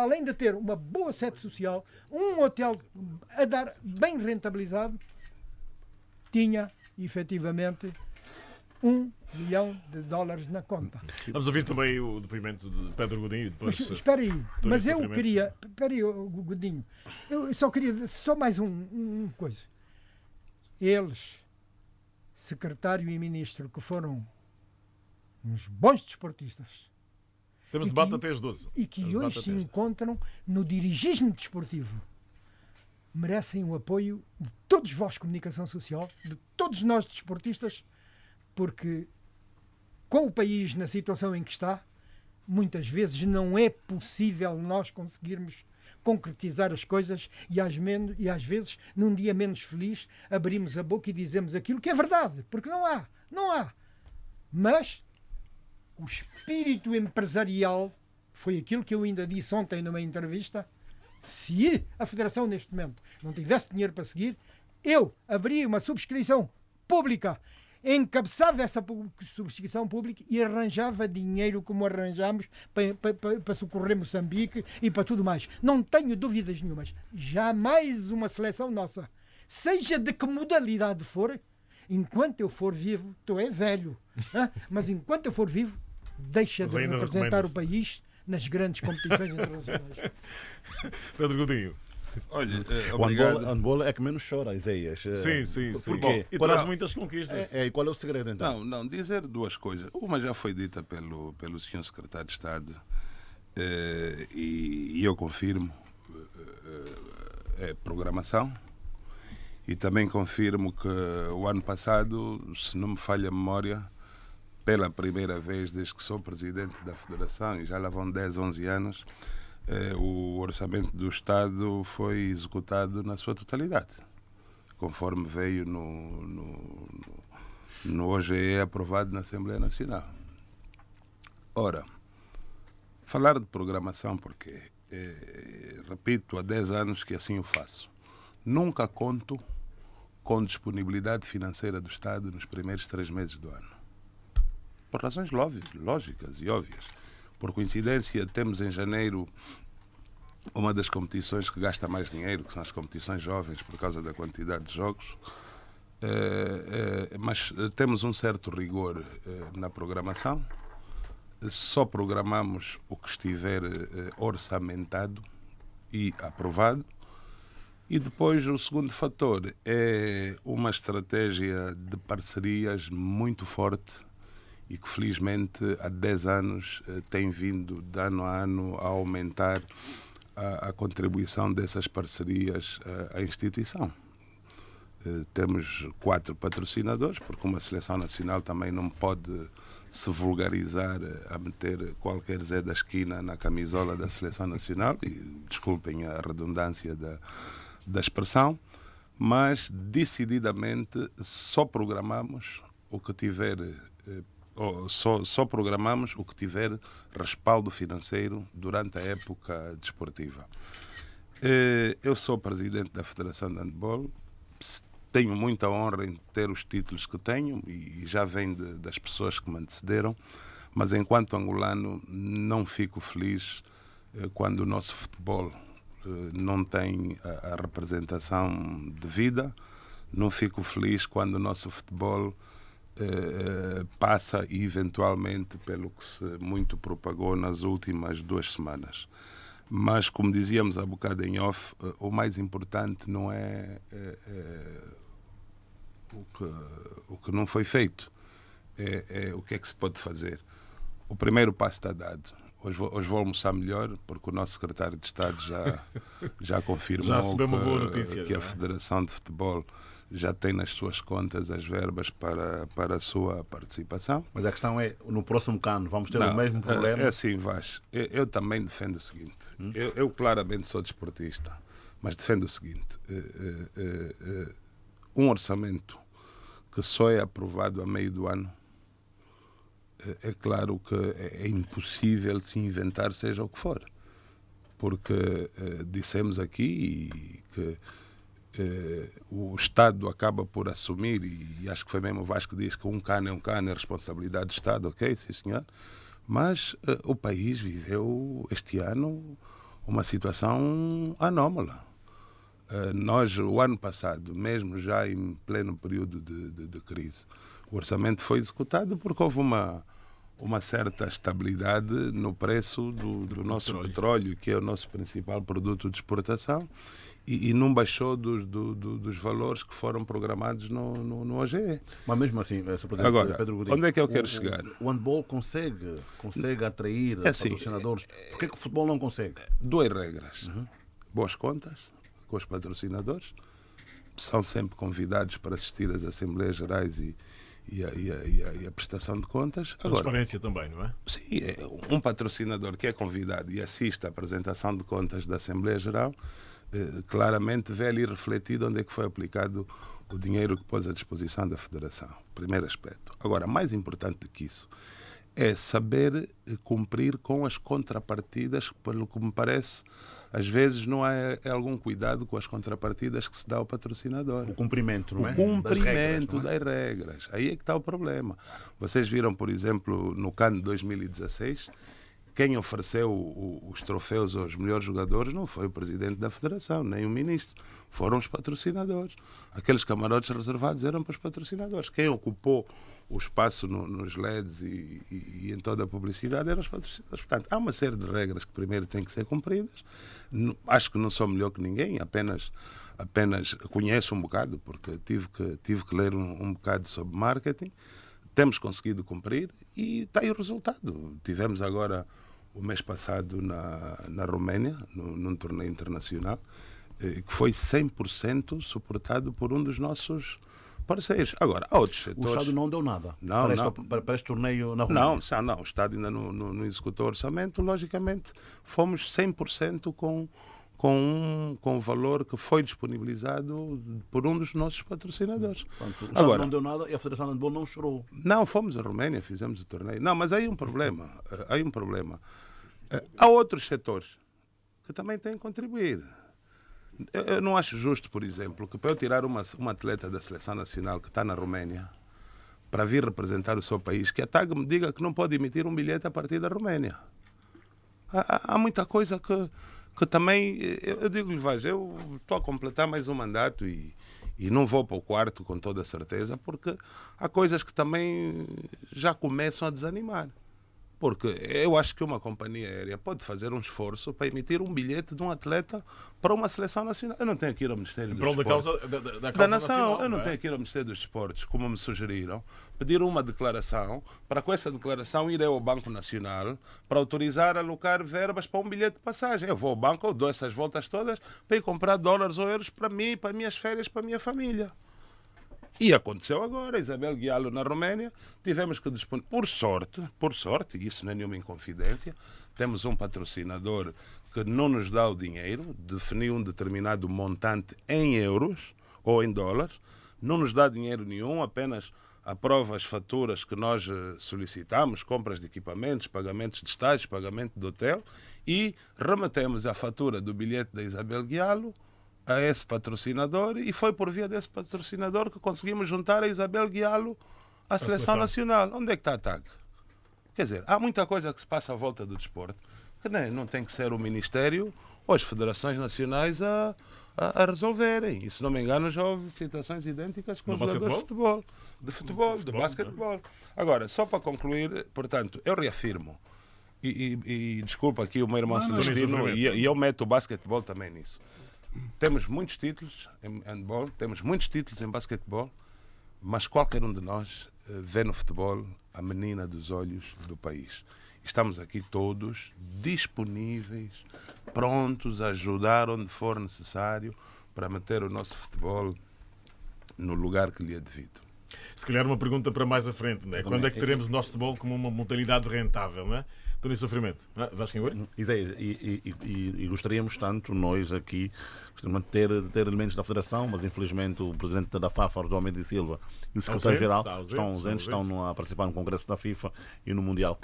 além de ter uma boa sede social, um hotel a dar bem rentabilizado, tinha, efetivamente, $1 milhão na conta. Vamos ouvir também o depoimento de Pedro Godinho. Depois, espera aí, mas eu queria... Espera aí, Godinho. Eu só queria... Só mais uma coisa. Eles, secretário e ministro, que foram uns bons desportistas... Temos debate até às 12. E que hoje se encontram no dirigismo desportivo. Merecem o apoio de todos vós, comunicação social, de todos nós, desportistas, porque com o país na situação em que está, muitas vezes não é possível nós conseguirmos concretizar as coisas e às vezes, num dia menos feliz, abrimos a boca e dizemos aquilo que é verdade, porque não há. Mas o espírito empresarial foi aquilo que eu ainda disse ontem numa entrevista. Se a Federação neste momento não tivesse dinheiro para seguir, eu abria uma subscrição pública, encabeçava essa subscrição pública e arranjava dinheiro como arranjamos para socorrer Moçambique e para tudo mais. Não tenho dúvidas nenhumas. Jamais uma seleção nossa, seja de que modalidade for, enquanto eu for vivo, tu é velho, mas enquanto eu for vivo, deixa de representar o país nas grandes competições internacionais. Pedro Godinho. Olha, o handball é que menos chora, Isaías. Sim. Porque e traz muitas conquistas. E qual é o segredo, então? Não, dizer 2 coisas. Uma já foi dita pelo Sr. Secretário de Estado e eu confirmo. É programação E também confirmo que o ano passado, se não me falha a memória, pela primeira vez desde que sou presidente da Federação, e já lá vão 10, 11 anos, o orçamento do Estado foi executado na sua totalidade, conforme veio no OGE aprovado na Assembleia Nacional. Ora, falar de programação, porque, repito, há 10 anos que assim o faço. Nunca conto com disponibilidade financeira do Estado nos primeiros 3 meses do ano. Por razões lógicas e óbvias. Por coincidência, temos em janeiro uma das competições que gasta mais dinheiro, que são as competições jovens, por causa da quantidade de jogos. Mas temos um certo rigor na programação. Só programamos o que estiver orçamentado e aprovado. E depois o segundo fator é uma estratégia de parcerias muito forte e que felizmente há 10 anos tem vindo de ano a ano a aumentar a contribuição dessas parcerias à instituição. Temos 4 patrocinadores, porque uma seleção nacional também não pode se vulgarizar a meter qualquer Zé da esquina na camisola da seleção nacional, e desculpem a redundância da expressão, mas decididamente só programamos o que tiver só programamos o que tiver respaldo financeiro durante a época desportiva. Eu sou presidente da Federação de Handball, tenho muita honra em ter os títulos que tenho e já vem das pessoas que me antecederam, mas enquanto angolano não fico feliz quando o nosso futebol não tem a representação devida, não fico feliz quando o nosso futebol passa eventualmente pelo que se muito propagou nas últimas 2 semanas. Mas, como dizíamos há bocado em off, o mais importante não é o que não foi feito, é o que é que se pode fazer. O primeiro passo está dado. Hoje vou almoçar melhor, porque o nosso secretário de Estado já confirmou que a Federação de Futebol já tem nas suas contas as verbas para a sua participação. Mas a questão é, no próximo ano vamos ter o mesmo problema? É assim, Vaz. Eu também defendo o seguinte. Eu claramente sou desportista, mas defendo o seguinte. Um orçamento que só é aprovado a meio do ano, é claro que é impossível se inventar seja o que for. Porque dissemos aqui que o Estado acaba por assumir, e acho que foi mesmo o Vasco que diz que um cano é responsabilidade do Estado, ok, sim senhor, mas o país viveu este ano uma situação anómala. Nós, o ano passado, mesmo já em pleno período de crise, o orçamento foi executado porque houve uma certa estabilidade no preço do nosso petróleo, que é o nosso principal produto de exportação, e não baixou dos valores que foram programados no OGE. Mas mesmo assim, agora, Pedro Godinho, onde é que eu quero chegar? O handball consegue atrair patrocinadores. Por que o futebol não consegue? 2 regras. Boas contas com os patrocinadores, são sempre convidados para assistir às Assembleias Gerais e a prestação de contas. Transparência também, não é? Sim, um patrocinador que é convidado e assiste à apresentação de contas da Assembleia Geral, claramente vê ali refletido onde é que foi aplicado o dinheiro que pôs à disposição da Federação. Primeiro aspecto. Agora, mais importante do que isso, é saber cumprir com as contrapartidas, pelo que me parece, às vezes não há algum cuidado com as contrapartidas que se dá ao patrocinador. O cumprimento, não é? O cumprimento das regras. Aí é que está o problema. Vocês viram, por exemplo, no CAN de 2016, quem ofereceu os troféus aos melhores jogadores não foi o presidente da Federação, nem o ministro. Foram os patrocinadores. Aqueles camarotes reservados eram para os patrocinadores. Quem ocupou o espaço nos LEDs e em toda a publicidade eram os patrocinadores. Portanto, há uma série de regras que primeiro têm que ser cumpridas. Acho que não sou melhor que ninguém, apenas conheço um bocado, porque tive que ler um bocado sobre marketing. Temos conseguido cumprir e está aí o resultado. Tivemos agora, o mês passado, na Roménia, num torneio internacional, que foi 100% suportado por um dos nossos parceiros. Agora, há outros setores... O Estado não deu nada para este torneio na Romênia? Não, o Estado ainda não executou o orçamento. Logicamente, fomos 100% com o valor que foi disponibilizado por um dos nossos patrocinadores. Portanto, o Estado não deu nada e a Federação de Handball não chorou? Não, fomos à Roménia, fizemos o torneio. Não, mas aí um problema. Há outros setores que também têm que contribuir. Eu não acho justo, por exemplo, que para eu tirar uma atleta da seleção nacional que está na Roménia para vir representar o seu país, que a TAG me diga que não pode emitir um bilhete a partir da Roménia. Há muita coisa que também... Eu digo-lhe, veja, eu estou a completar mais um mandato e não vou para o quarto com toda a certeza, porque há coisas que também já começam a desanimar. Porque eu acho que uma companhia aérea pode fazer um esforço para emitir um bilhete de um atleta para uma seleção nacional. Eu não tenho que ir ao Ministério dos Esportes. Da causa nação. nacional, Eu não tenho que ir ao Ministério dos Esportes, como me sugeriram, pedir uma declaração, para com essa declaração ir ao Banco Nacional para autorizar a alocar verbas para um bilhete de passagem. Eu vou ao banco, eu dou essas voltas todas para ir comprar dólares ou euros para mim, para minhas férias, para a minha família. E aconteceu agora, Isabel Ghialo na Roménia, tivemos que dispor, por sorte, e isso não é nenhuma inconfidência, temos um patrocinador que não nos dá o dinheiro, definiu um determinado montante em euros ou em dólares, não nos dá dinheiro nenhum, apenas aprova as faturas que nós solicitamos, compras de equipamentos, pagamentos de estágios, pagamento de hotel, e remetemos a fatura do bilhete da Isabel Ghialo a esse patrocinador, e foi por via desse patrocinador que conseguimos juntar a Isabel Ghialo à Seleção Nacional. Onde é que está a TAG? Quer dizer, há muita coisa que se passa à volta do desporto que não tem que ser o Ministério ou as federações nacionais a resolverem. E se não me engano, já houve situações idênticas com os jogadores de futebol, de basquetebol. Agora, só para concluir, portanto, eu reafirmo, e desculpa aqui o meu irmão Celestino, e eu meto o basquetebol também nisso. Temos muitos títulos em handball, temos muitos títulos em basquetebol, mas qualquer um de nós vê no futebol a menina dos olhos do país. Estamos aqui todos disponíveis, prontos a ajudar onde for necessário para manter o nosso futebol no lugar que lhe é devido. Se calhar uma pergunta para mais à frente, não é? Quando é que teremos o nosso futebol como uma modalidade rentável, não é? Estou em sofrimento. Vasco Ngoi? E gostaríamos tanto, nós aqui, de ter elementos da Federação, mas infelizmente o presidente da FAFA, João Mendes Silva, e o secretário-geral estão ausentes, estão a participar no Congresso da FIFA e no Mundial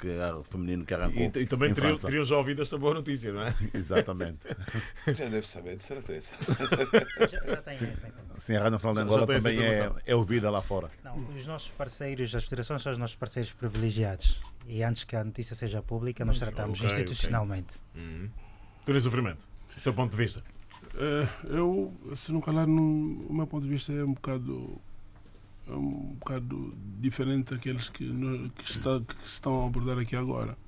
feminino que arrancou. E também teriam já ouvido esta boa notícia, não é? Exatamente. Já deve saber, de certeza. Já tem Sim, a Rádio Nacional de Angola também é ouvida lá fora. Não, os nossos parceiros, as federações são os nossos parceiros privilegiados. E antes que a notícia seja pública, nós tratamos institucionalmente. Estou em sofrimento. Do seu ponto de vista? Eu, se não calar, o meu ponto de vista é um bocado diferente daqueles que estão a abordar aqui agora.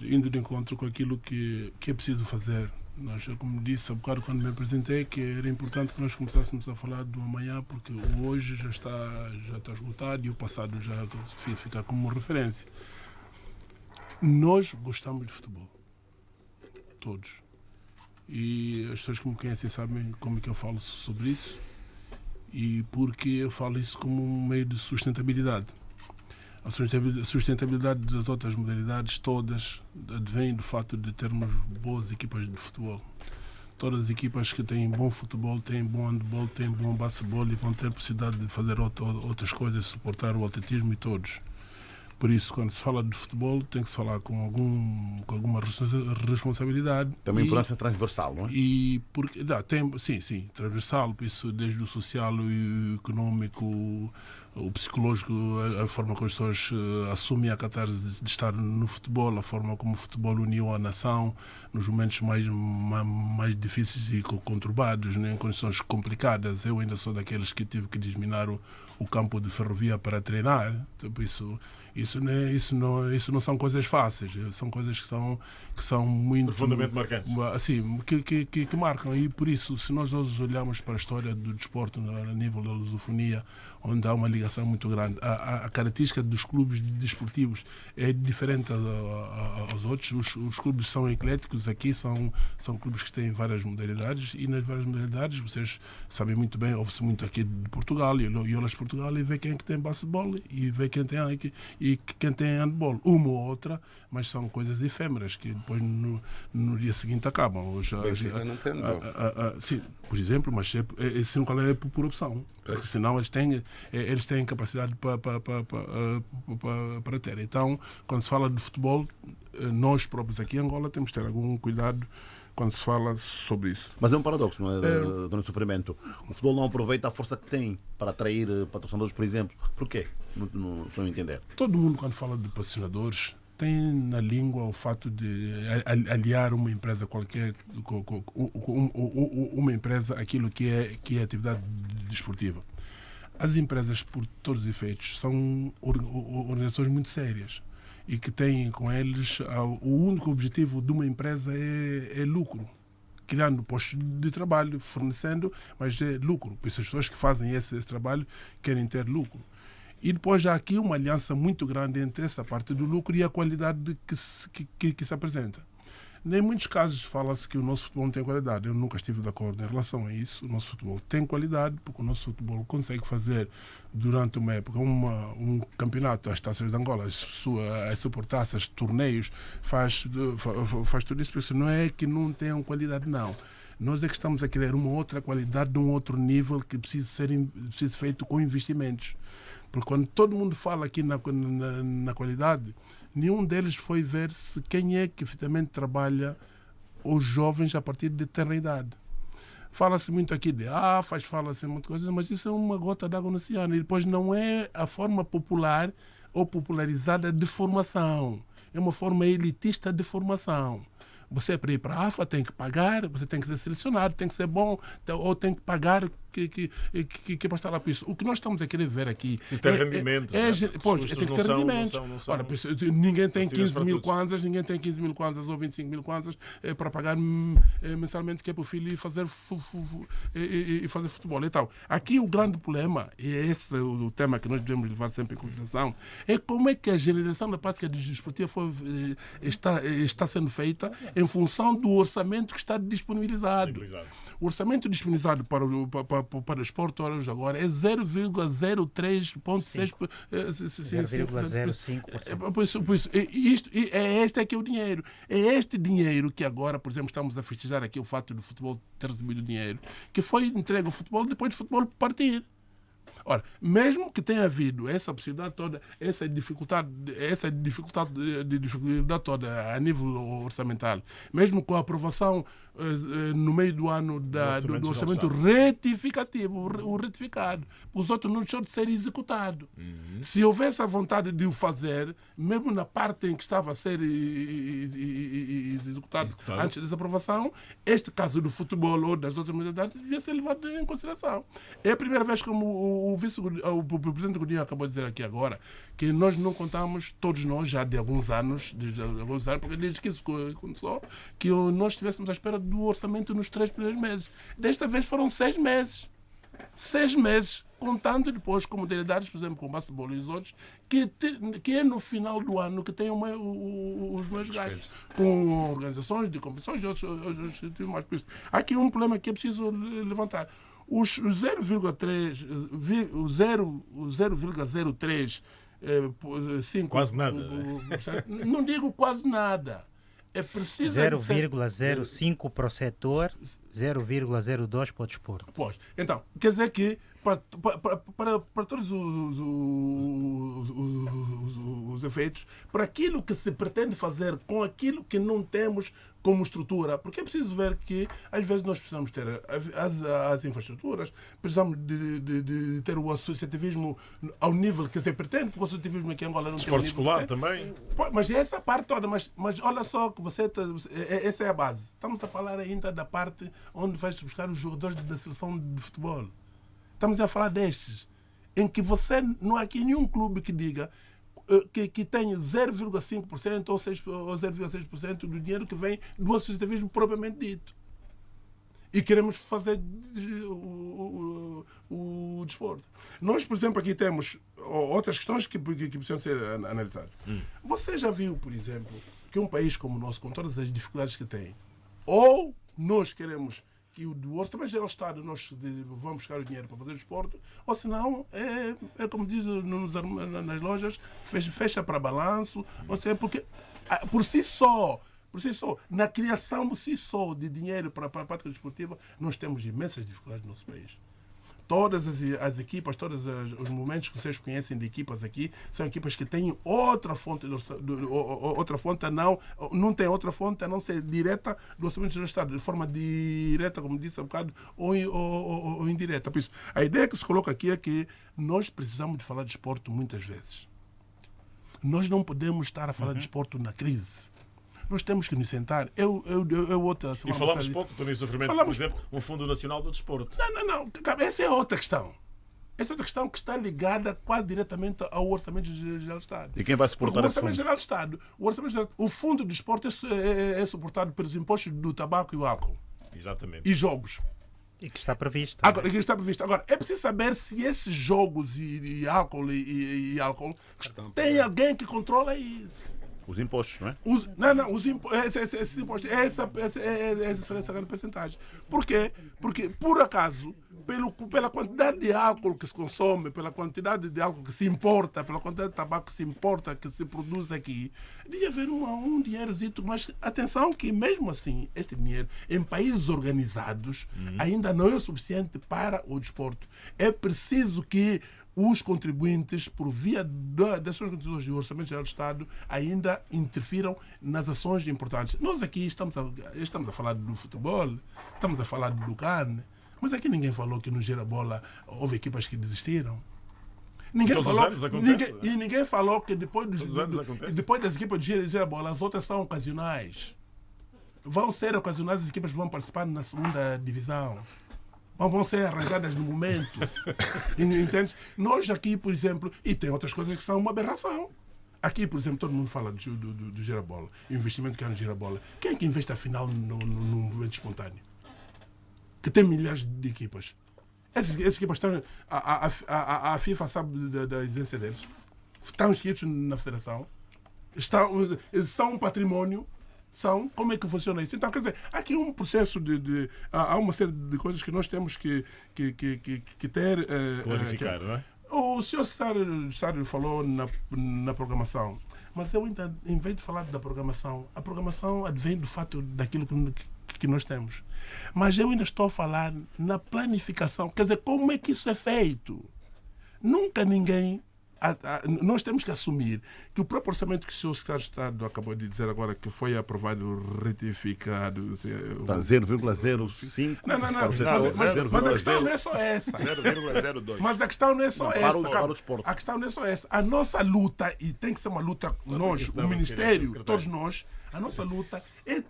Indo de encontro com aquilo que é preciso fazer. Nós, como disse há bocado quando me apresentei, que era importante que nós começássemos a falar do amanhã, porque o hoje já está esgotado e o passado já fica como referência. Nós gostamos de futebol. Todos. E as pessoas que me conhecem sabem como é que eu falo sobre isso, e porque eu falo isso como um meio de sustentabilidade. A sustentabilidade das outras modalidades todas advém do fato de termos boas equipas de futebol. Todas as equipas que têm bom futebol, têm bom handball, têm bom basquetebol e vão ter possibilidade de fazer outras coisas, suportar o atletismo e todos. Por isso, quando se fala de futebol, tem que se falar com alguma responsabilidade. Tem uma importância transversal, não é? Sim, transversal, isso desde o social, o económico, o psicológico, a forma como as pessoas assumem a catarse de estar no futebol, a forma como o futebol uniu a nação nos momentos mais difíceis e conturbados, né, em condições complicadas. Eu ainda sou daqueles que tive que desminar o campo de ferrovia para treinar. Então, isso não são coisas fáceis, são coisas que são muito profundamente marcantes, assim, que marcam. E por isso, se nós hoje olhamos para a história do desporto a nível da lusofonia, onde há uma ligação ligação muito grande. A característica dos clubes desportivos é diferente aos outros. Os clubes são ecléticos, aqui são clubes que têm várias modalidades, e nas várias modalidades, vocês sabem muito bem, ouve-se muito aqui de Portugal, e olhas Portugal e vê quem é que tem basquetebol e vê quem tem handball. Uma ou outra, mas são coisas efêmeras que depois no dia seguinte acabam. Não tem handball. Sim, por exemplo, mas esse não é por opção. Porque senão eles têm capacidade para ter. Então, quando se fala de futebol, nós próprios aqui em Angola temos que ter algum cuidado quando se fala sobre isso. Mas é um paradoxo, não é, Dona Sofrimento? O futebol não aproveita a força que tem para atrair patrocinadores, por exemplo. Porquê? Não estou a entender. Todo mundo, quando fala de patrocinadores, tem na língua o fato de aliar uma empresa qualquer, uma empresa, aquilo que é atividade desportiva. As empresas, por todos os efeitos, são organizações muito sérias e que têm com eles o único objetivo de uma empresa é lucro, criando postos de trabalho, fornecendo, mas é lucro. Por isso as pessoas que fazem esse trabalho querem ter lucro. E depois há aqui uma aliança muito grande entre essa parte do lucro e a qualidade que se apresenta. Em muitos casos fala-se que o nosso futebol não tem qualidade. Eu nunca estive de acordo em relação a isso. O nosso futebol tem qualidade, porque o nosso futebol consegue fazer, durante uma época, um campeonato, as taças de Angola, as supertaças, torneios, faz tudo isso. Por isso não é que não tenham qualidade, não. Nós é que estamos a querer uma outra qualidade, de um outro nível, que precisa ser feito com investimentos. Porque quando todo mundo fala aqui na qualidade, nenhum deles foi ver se quem é que efetivamente trabalha os jovens a partir de tenra idade. Fala-se muito aqui de fala-se muitas coisas, mas isso é uma gota d'água no oceano. E depois não é a forma popular ou popularizada de formação. É uma forma elitista de formação. Você, para ir para a AFA, tem que pagar, você tem que ser selecionado, tem que ser bom, ou tem que pagar que para estar lá por isso. O que nós estamos a querer ver aqui... Isso tem rendimento. Tem que ter rendimento. Ora, ninguém tem 15 mil kwanzas, ou 25 mil kwanzas para pagar mensalmente, que é para o filho e fazer futebol. Então, aqui o grande problema, e esse é o tema que nós devemos levar sempre em consideração, é como é que a generação da prática desportiva está sendo feita em função do orçamento que está disponibilizado. O orçamento disponibilizado para o esporte hoje agora é 0,03,6%. 0,05%. Este é que é o dinheiro. É este dinheiro que agora, por exemplo, estamos a festejar aqui o fato do futebol ter recebido dinheiro, que foi entregue ao futebol depois do futebol partir. Ora, mesmo que tenha havido essa possibilidade toda, essa dificuldade toda a nível orçamental, mesmo com a aprovação no meio do ano do orçamento retificativo, o retificado, os outros não deixou de ser executado. Se houvesse a vontade de o fazer, mesmo na parte em que estava a ser executado antes dessa aprovação, este caso do futebol ou das outras modalidades devia ser levado em consideração. É a primeira vez, como o presidente Godinho acabou de dizer aqui agora, que nós não contamos, todos nós, já de alguns anos, porque desde que isso começou, que nós estivéssemos à espera do orçamento nos 3 primeiros meses. Desta vez foram 6 meses. 6 meses, contando depois com modalidades, por exemplo, com o basquetebol e os outros, que é no final do ano que tem os meus gastos, com organizações de competições e outros mais por isso. Há aqui um problema que é preciso levantar. Os 0,03 quase nada. Não digo quase nada. É preciso 0,05 para o setor, 0,02 para o desporto. Pois. Então, quer dizer que para todos os efeitos, para aquilo que se pretende fazer com aquilo que não temos como estrutura, porque é preciso ver que às vezes nós precisamos ter as infraestruturas, precisamos de ter o associativismo ao nível que se pretende, porque o associativismo aqui em Angola não tem esporte escolar também. Mas é essa parte toda, mas olha só que essa é a base. Estamos a falar ainda da parte onde vais buscar os jogadores da seleção de futebol. Estamos a falar destes, em que não há aqui nenhum clube que diga que tem 0,5% ou 0,6% do dinheiro que vem do associativismo propriamente dito. e queremos fazer o desporto. Nós, por exemplo, aqui temos outras questões que precisam ser analisadas. Você já viu, por exemplo, que um país como o nosso, com todas as dificuldades que tem, ou nós queremos que do orçamento geral do Estado nós vamos buscar o dinheiro para fazer desporto, ou senão é como diz nas lojas, fecha para balanço, ou seja, porque por si só, na criação por si só de dinheiro para a prática desportiva, nós temos imensas dificuldades no nosso país. Todas as equipas, todos os momentos que vocês conhecem de equipas aqui, são equipas que têm outra fonte, não tem outra fonte a não ser direta do orçamento do Estado, de forma direta, como disse há bocado, ou indireta. Por isso, a ideia que se coloca aqui é que nós precisamos de falar de desporto muitas vezes. Nós não podemos estar a falar de desporto na crise. Nós temos que nos sentar. E falamos pouco, Tony Sofrimento, por exemplo, um Fundo Nacional do Desporto. Não. Essa é outra questão. Essa é outra questão que está ligada quase diretamente ao Orçamento Geral do Estado. E quem vai suportar esse fundo? O Orçamento Geral, o Fundo do Desporto é suportado pelos impostos do tabaco e o álcool. Exatamente. E jogos. E que está previsto. Agora, é preciso saber se esses jogos e álcool tem alguém que controla isso. Os impostos, não é? Os impostos. Esses impostos. Essa grande percentagem. Por quê? Porque, por acaso, pela quantidade de álcool que se consome, pela quantidade de álcool que se importa, pela quantidade de tabaco que se importa, que se produz aqui, devia haver um dinheirozito. Mas atenção que, mesmo assim, este dinheiro, em países organizados, ainda não é o suficiente para o desporto. É preciso que os contribuintes, por via das suas contribuições do Orçamento Geral do Estado, ainda interfiram nas ações importantes. Nós aqui estamos a falar do futebol, estamos a falar do carne, mas aqui ninguém falou que no Girabola houve equipas que desistiram. Ninguém falou que depois das equipas de Girabola, as outras são ocasionais. Vão ser ocasionais as equipas que vão participar na segunda divisão. Vão ser arranjadas no momento. Entende? Nós aqui, por exemplo, e tem outras coisas que são uma aberração. Aqui, por exemplo, todo mundo fala do Girabola, o investimento que há no Girabola. Quem é que investe afinal no movimento espontâneo? Que tem milhares de equipas. Essas equipas estão. A FIFA sabe da existência deles. Estão inscritos na federação. São um património. Como é que funciona isso? Então, quer dizer, há aqui um processo há uma série de coisas que nós temos que ter. Clarificar, não é? O senhor secretário falou na programação, mas eu ainda, em vez de falar da programação, a programação advém do fato daquilo que nós temos. Mas eu ainda estou a falar na planificação, quer dizer, como é que isso é feito? Nunca ninguém. Nós temos que assumir que o próprio orçamento que o senhor secretário de Estado acabou de dizer agora, que foi aprovado, retificado... 0,05... Não. Mas a questão não é só essa. 0,02. Mas a questão não é só essa. Para o desporto. A questão não é só essa. A nossa luta, e tem que ser uma luta, nós, o Ministério, todos nós, a nossa luta é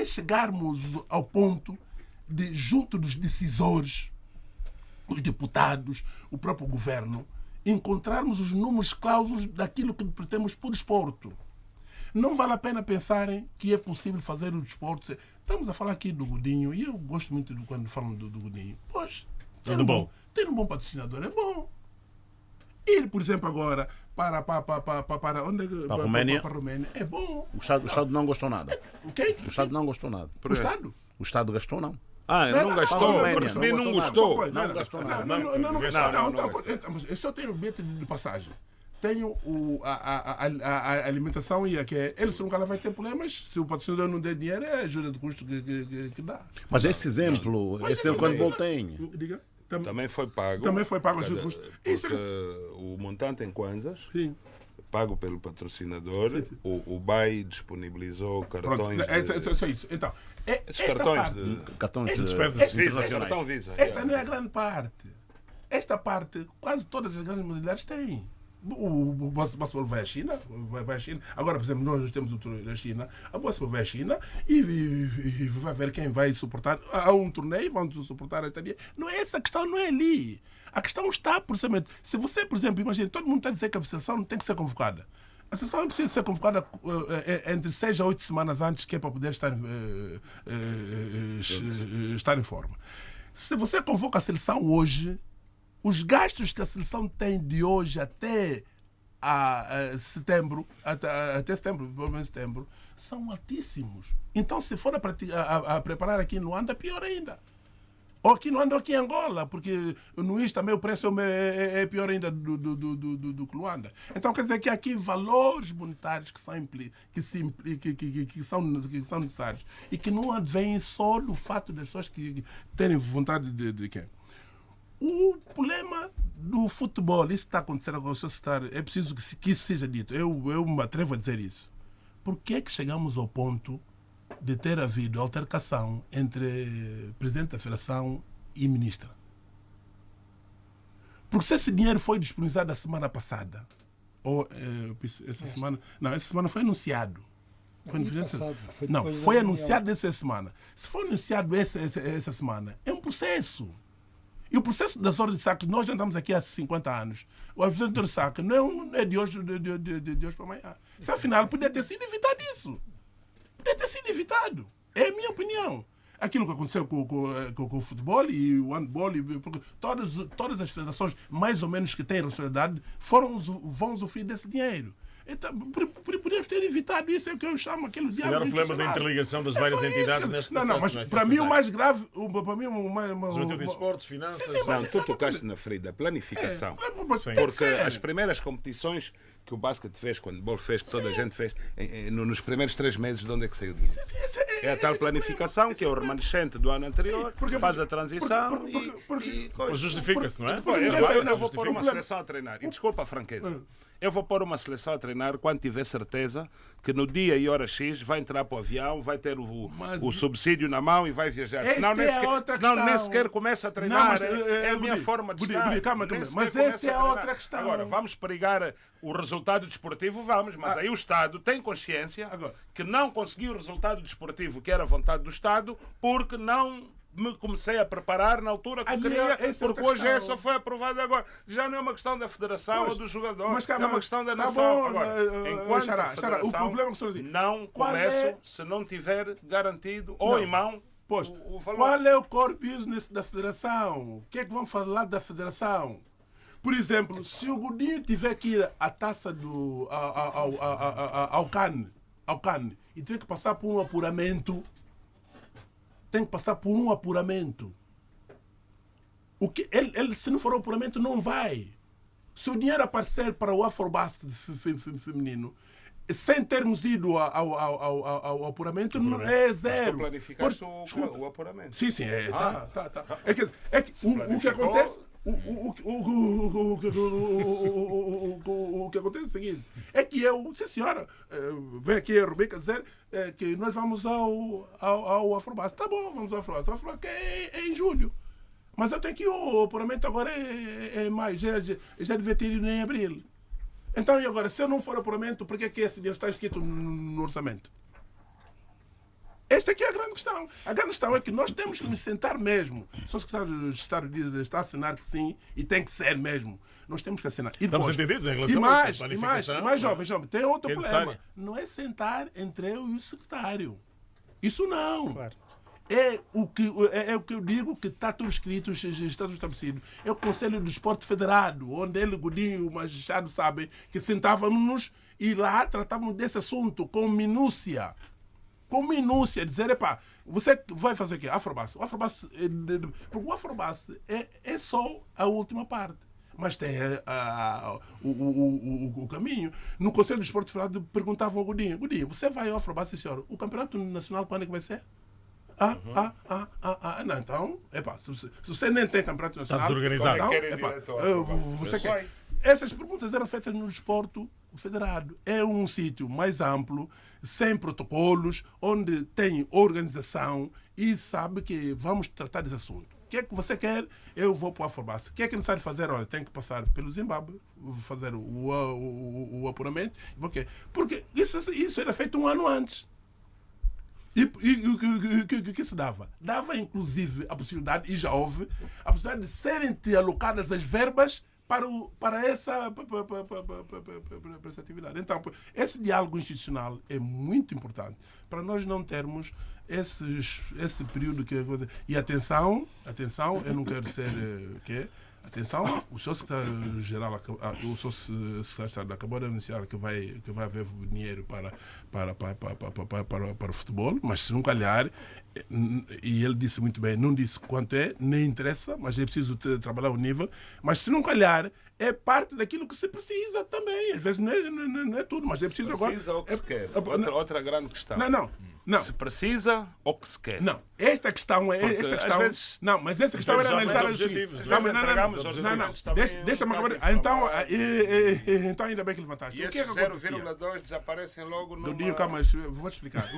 chegarmos ao ponto de, junto dos decisores, os deputados, o próprio governo, encontrarmos os números clausos daquilo que pretendemos por desporto. Não vale a pena pensarem que é possível fazer o desporto. Estamos a falar aqui do Godinho, e eu gosto muito quando falam do Godinho. Pois, ter um bom patrocinador é bom. Ir, por exemplo, agora para a Roménia é bom. O Estado não gostou nada. O quê? O Estado não gostou nada. O Estado? O Estado gastou, não. Não gastou, percebi, não gostou. Não gastou nada. Não. Eu só tenho o bilhete de passagem. Tenho a alimentação e eles nunca vai ter problemas. Se o patrocinador não der dinheiro, é a ajuda de custo que dá. Mas esse exemplo, quando voltei. Diga. Também foi pago. A ajuda de custo. Porque o montante em kwanzas, pago pelo patrocinador, sim. O BAI disponibilizou cartões. Só isso. Então, esses cartões de despesas internacionais. Esta não é a grande parte. Esta parte, quase todas as grandes modalidades têm. O basquetebol vai à China. Agora, por exemplo, nós temos o torneio da China. A basquetebol vai à China e vai ver quem vai suportar. Há um torneio, vão suportar a estadia. Não é essa a questão, não é ali. A questão está, por exemplo, se você, por exemplo, imagina, todo mundo está a dizer que a federação não tem que ser convocada. A seleção precisa ser convocada entre 6 a 8 semanas antes, que é para poder estar em forma. Se você convoca a seleção hoje, os gastos que a seleção tem de hoje até setembro, pelo menos setembro, são altíssimos. Então, se for a preparar aqui em Luanda, pior ainda. Ou aqui no Luanda ou aqui em Angola, porque no IS também o preço é pior ainda do que Luanda. Então, quer dizer que há aqui valores monetários que são necessários e que não advêm só do fato das pessoas que terem vontade de quê? O problema do futebol, isso está acontecendo agora, é preciso que isso seja dito. Eu me atrevo a dizer isso. Por que é que chegamos ao ponto de ter havido altercação entre presidente da federação e ministra? Porque se esse dinheiro foi disponibilizado a semana passada, ou essa semana foi anunciado. Foi anunciado essa semana. Se for anunciado essa semana, é um processo. E o processo das ordens de saque, nós já andamos aqui há 50 anos. O processo de saque não é de hoje para amanhã. Se afinal podia ter sido evitado isso. Podia ter sido evitado. É a minha opinião. Aquilo que aconteceu com o futebol e o handball, todas as federações mais ou menos que têm responsabilidade vão usufruir desse dinheiro. Então, podemos ter evitado isso, é o que eu chamo aquele diálogo. Se calhar o problema da interligação das várias entidades neste processo. Mas para mim o mais grave... Juventude de Esportes, Finanças... Tu tocaste na ferida, planificação. Porque as primeiras competições que o basquete fez, quando o handball fez, que toda a gente fez, nos primeiros 3 meses, de onde é que saiu o dinheiro? É a tal planificação, que é o remanescente do ano anterior, faz a transição e... Justifica-se, não é? Eu vou pôr uma seleção a treinar. E desculpa a franqueza. Eu vou pôr uma seleção a treinar quando tiver certeza que no dia e hora X vai entrar para o avião, vai ter o subsídio na mão e vai viajar. Senão nem sequer começa a treinar. É a minha forma de estar. Calma. Mas essa é outra questão. Agora, vamos perigar o resultado desportivo? Vamos. Mas aí o Estado tem consciência que não conseguiu o resultado desportivo que era a vontade do Estado porque não... me comecei a preparar na altura que eu queria, porque hoje só foi aprovado agora. Já não é uma questão da federação ou do jogador, é uma questão da nação. Agora, enquanto a federação, o problema que não começo se não tiver garantido ou em mão o valor. Qual é o core business da federação? O que é que vão falar da federação? Por exemplo, se o Godinho tiver que ir à taça ao CAN e tiver que passar por um apuramento, tem que passar por um apuramento. Ele, se não for um apuramento, não vai. Se o dinheiro aparecer para o Afrobasket feminino, sem termos ido ao apuramento, é zero. Planificaste o apuramento. Sim, tá. É que o que acontece... O que acontece é o seguinte, é que sim senhora, vem aqui a Rubica dizer que nós vamos ao Afrobasket. Tá bom, vamos ao Afrobasket. O Afrobasket é em julho. Mas eu tenho que o apuramento agora é maio, já devia ter ido em abril. Então, e agora, se eu não for apuramento, por que esse dinheiro está escrito no orçamento? Esta aqui é a grande questão. A grande questão é que nós temos que nos sentar mesmo. Se o secretário de Estado está a assinar que sim, e tem que ser mesmo, nós temos que assinar. Estamos entendidos em relação a esta planificação. E mais, jovem, tem outro problema. Não é sentar entre eu e o secretário. Isso não. Claro. É o que eu digo que está tudo escrito, está tudo estabelecido. É o Conselho do Esporte Federado, onde ele, Godinho e o magistrado sabem que sentávamos e lá tratávamos desse assunto com minúcia. Dizer, você vai fazer o quê? Afrobasket. Porque o Afrobasket é só a última parte. Mas tem o caminho. No Conselho do Esporte Federado perguntavam ao Godinho, você vai ao Afrobasket, senhor? O Campeonato Nacional quando é que vai ser? Não, então, se você nem tem Campeonato Nacional... Está desorganizado. Então, você quer... Essas perguntas eram feitas no desporto federado. É um sítio mais amplo, sem protocolos, onde tem organização e sabe que vamos tratar desse assunto. O que é que você quer? Eu vou para o Afrobasket. O que é necessário fazer? Olha, tem que passar pelo Zimbábue, fazer o apuramento. Porque isso era feito um ano antes. E o que se dava? Dava, inclusive, a possibilidade, e já houve, a possibilidade de serem alocadas as verbas para essa atividade. Então, esse diálogo institucional é muito importante para nós não termos esse período que... E atenção, eu não quero ser... Atenção, o seu secretário-geral, o seu secretário acabou de anunciar que vai haver dinheiro para o futebol, mas se não calhar, e ele disse muito bem, não disse quanto é, nem interessa, mas é preciso trabalhar o nível, mas se não calhar, é parte daquilo que se precisa também. Às vezes não é tudo, mas é preciso agora... Precisa ou que se quer? Outra grande questão. Não. Se precisa ou que se quer? Não, esta questão é... Vezes, não, mas essa questão era analisar... Deixa-me acabar. Então ainda bem que levantaste. E esses 0,2 desaparecem logo no... Calma, vou te explicar.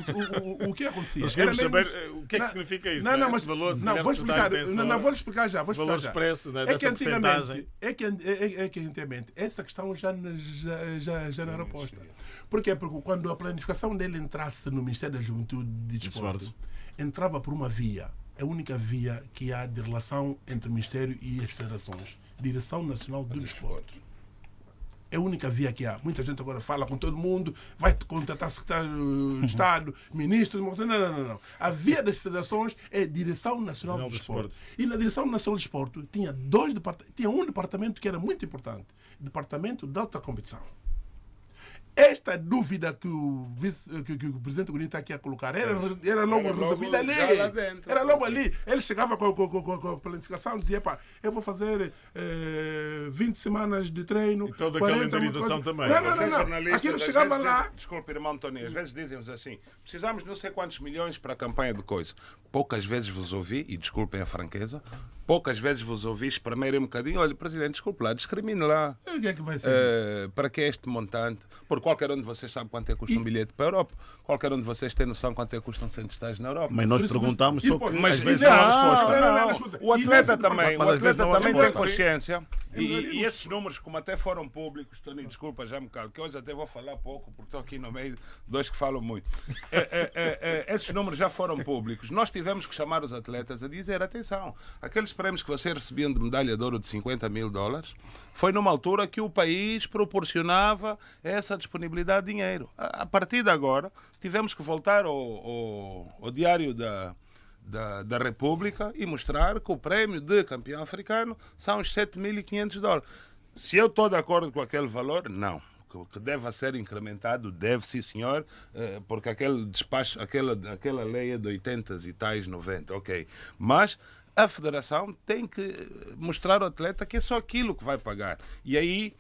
O que acontecia? Nós queremos saber o que é que significa isso. Não, mas vou explicar. Não, vou explicar já. Valor expresso, dessa porcentagem. É que antigamente essa questão já não era posta. Porquê? Porque quando a planificação dele entrasse no Ministério da Juventude e Desporto, entrava por uma via. É a única via que há de relação entre o Ministério e as federações. Direção Nacional do Desporto. É a única via que há. Muita gente agora fala com todo mundo, vai contratar secretário de Estado, ministro... Não. A via das federações é a Direção Nacional do Desporto. E na Direção Nacional do Desporto tinha um departamento que era muito importante. Departamento de Alta Competição. Esta dúvida que o presidente Godinho está aqui a colocar era logo resolvida ali. Era logo ali. Ele chegava com a planificação e dizia, eu vou fazer 20 semanas de treino. E toda a calendarização também. Não. Aquilo chegava lá. Desculpe, irmão António, às vezes dizem-nos assim, precisamos de não sei quantos milhões para a campanha de coisa. Poucas vezes vos ouvi, e desculpem a franqueza, poucas vezes vos ouvi espremerem um bocadinho. Olha, presidente, desculpe lá, discrimine lá. O que é que vai ser? Para que este montante? Porque qualquer um de vocês sabe quanto é que custa um bilhete para a Europa. Qualquer um de vocês tem noção quanto é que custam 100 estágios na Europa. Mas nós perguntamos só que às vezes não há resposta. O atleta também tem consciência. E esses números, como até foram públicos, Tony, desculpa, já me calo, que hoje até vou falar pouco, porque estou aqui no meio de dois que falam muito. Esses números já foram públicos. Nós tivemos que chamar os atletas a dizer, atenção, aqueles prémios que vocês recebiam de medalha de ouro de $50 mil, foi numa altura que o país proporcionava essa disponibilidade de dinheiro. A partir de agora, tivemos que voltar ao diário da República e mostrar que o prémio de campeão africano são os $7.500. Se eu estou de acordo com aquele valor, não. Que deva ser incrementado, deve, sim senhor, porque aquele despacho, aquela lei é de 80 e tais, 90, ok. Mas a federação tem que mostrar ao atleta que é só aquilo que vai pagar. E aí,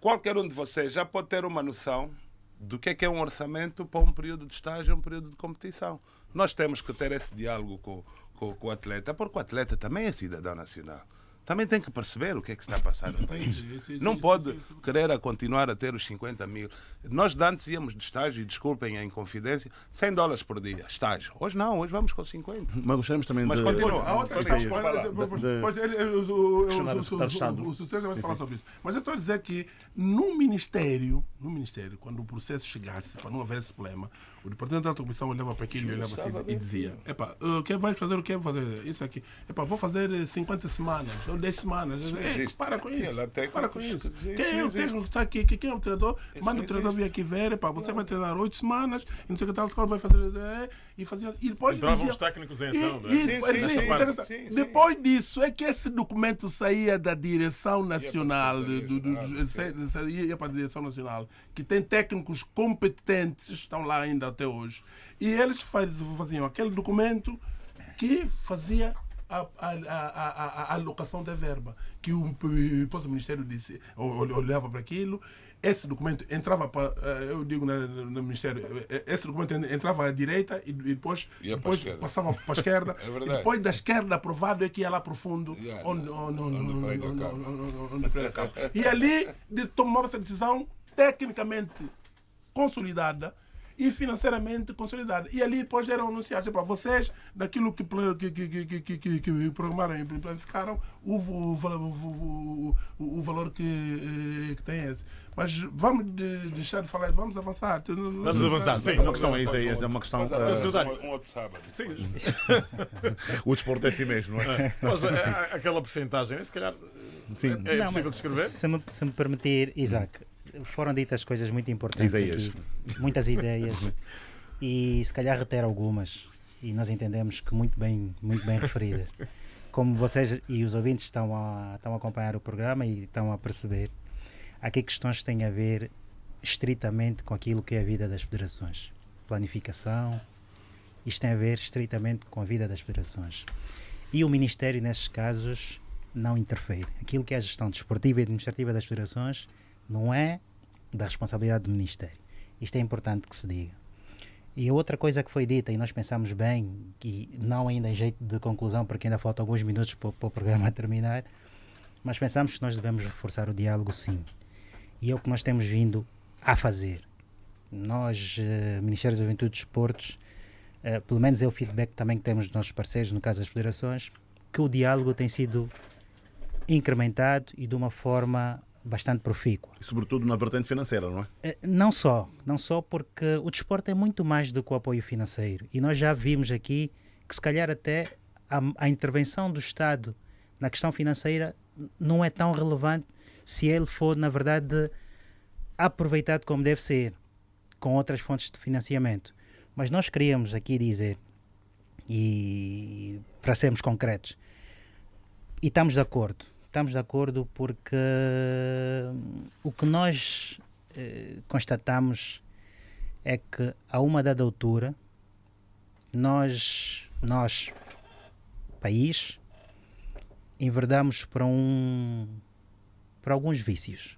qualquer um de vocês já pode ter uma noção do que é um orçamento para um período de estágio, um período de competição. Nós temos que ter esse diálogo com o atleta, porque o atleta também é cidadão nacional. Também tem que perceber o que é que está a passar no país. Não pode querer continuar a ter os 50 mil. Nós antes íamos de estágio, e desculpem a inconfidência, $100 por dia, estágio. Hoje não, hoje vamos com 50. Mas gostaríamos também Mas continua. A outra questão, o sucesso vai falar sobre isso. Mas eu estou a dizer que no Ministério, quando o processo chegasse, para não haver esse problema, o Departamento da Alta Comissão olhava para aquilo e olhava assim e dizia, vais fazer o que? Vou fazer isso aqui. Vou fazer 50 semanas. 10 semanas. Para com isso. Para com isso. Quem é o técnico que está aqui? Quem é o treinador? Manda o treinador vir aqui ver. Você vai treinar 8 semanas e não sei o que tal, vai fazer. E depois entravam os técnicos em ação. Depois disso é que esse documento saía da Direção Nacional, ia para a Direção Nacional, que tem técnicos competentes, estão lá ainda até hoje. E eles faziam aquele documento que fazia a alocação da verba, que o Ministério disse, olhava para aquilo, esse documento entrava para, eu digo no Ministério, esse documento entrava à direita e depois passava para a esquerda, e depois da esquerda aprovado é que ia lá para o fundo, e ali tomava essa decisão tecnicamente consolidada e financeiramente consolidada. E ali depois eram anunciados para vocês, daquilo que programaram e planificaram, o valor que tem esse. Mas vamos deixar de falar, vamos avançar. Vamos avançar, sim. Uma questão é uma questão... Um outro sábado. Sim. O desporto é assim mesmo, não é? Mas aquela porcentagem, se calhar Sim. É possível descrever? Se me permitir, Isaac, foram ditas coisas muito importantes aqui, muitas ideias, e se calhar reter algumas, e nós entendemos que muito bem referidas. Como vocês e os ouvintes estão a acompanhar o programa e estão a perceber, há aqui questões que têm a ver estritamente com aquilo que é a vida das federações. Planificação, isto tem a ver estritamente com a vida das federações. E o Ministério, nesses casos, não interfere. Aquilo que é a gestão desportiva e administrativa das federações não é da responsabilidade do Ministério. Isto é importante que se diga. E a outra coisa que foi dita, e nós pensamos bem, que não ainda em jeito de conclusão, porque ainda faltam alguns minutos para o programa terminar, mas pensamos que nós devemos reforçar o diálogo, sim. E é o que nós temos vindo a fazer. Nós, Ministério da Juventude e Desportos, pelo menos é o feedback também que temos dos nossos parceiros, no caso das federações, que o diálogo tem sido incrementado e de uma forma bastante profícua. E sobretudo na vertente financeira, não é? Não só porque o desporto é muito mais do que o apoio financeiro. E nós já vimos aqui que se calhar até a intervenção do Estado na questão financeira não é tão relevante se ele for, na verdade, aproveitado como deve ser, com outras fontes de financiamento. Mas nós queríamos aqui dizer, e para sermos concretos, e estamos de acordo porque o que nós constatamos é que a uma dada altura nós país, enverdamos para alguns vícios.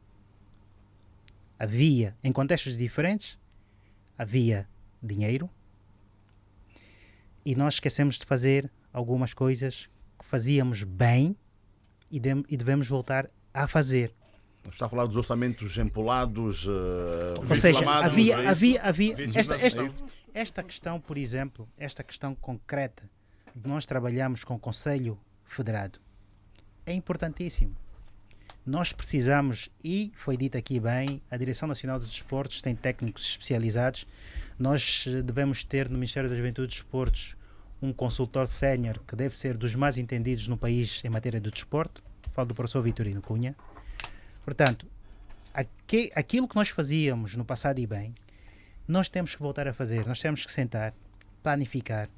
Havia, em contextos diferentes, havia dinheiro e nós esquecemos de fazer algumas coisas que fazíamos bem e devemos voltar a fazer. Está a falar dos orçamentos empolados, ou seja, havia esta questão, por exemplo, esta questão concreta de nós trabalharmos com o Conselho Federado é importantíssimo. Nós precisamos, e foi dito aqui bem, a Direção Nacional dos Desportos tem técnicos especializados. Nós devemos ter no Ministério da Juventude e Desportos um consultor sénior que deve ser dos mais entendidos no país em matéria do desporto. Falo do professor Vitorino Cunha. Portanto, aquilo que nós fazíamos no passado e bem, nós temos que voltar a fazer. Nós temos que sentar, planificar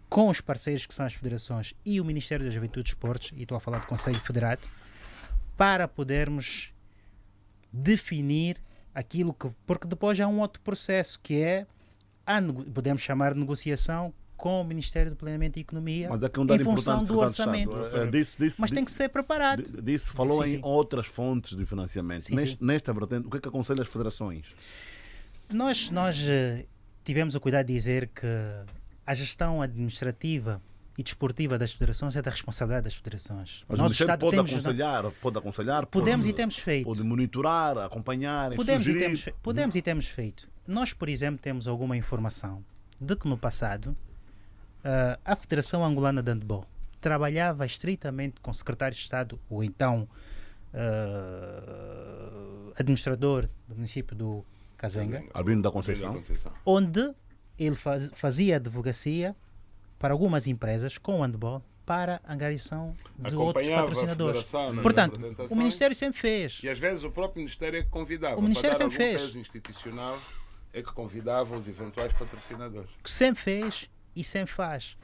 com os parceiros que são as federações e o Ministério da Juventude e Desportos, e estou a falar do Conselho Federado, para podermos definir aquilo que... Porque depois há um outro processo que é, podemos chamar de negociação com o Ministério do Planeamento e Economia, mas aqui um em função do orçamento. Mas tem que ser preparado. Falou em outras fontes de financiamento. Nesta vertente, o que é que aconselha as federações? Nós tivemos o cuidado de dizer que a gestão administrativa e desportiva das federações é da responsabilidade das federações. Mas o Ministério pode aconselhar, podemos e temos feito. Pode monitorar, acompanhar, sugerir. Podemos e temos feito. Nós, por exemplo, temos alguma informação de que no passado a Federação Angolana de Handball trabalhava estritamente com o secretário de Estado, ou então administrador do município do Kazenga, Albino da Conceição, onde ele fazia advocacia para algumas empresas com handball para a angariação de outros patrocinadores. Portanto, o Ministério sempre fez. E às vezes o próprio Ministério é que convidava. O Ministério para dar sempre algum fez. peso institucional é que convidava os eventuais patrocinadores. Sempre fez e sempre faz.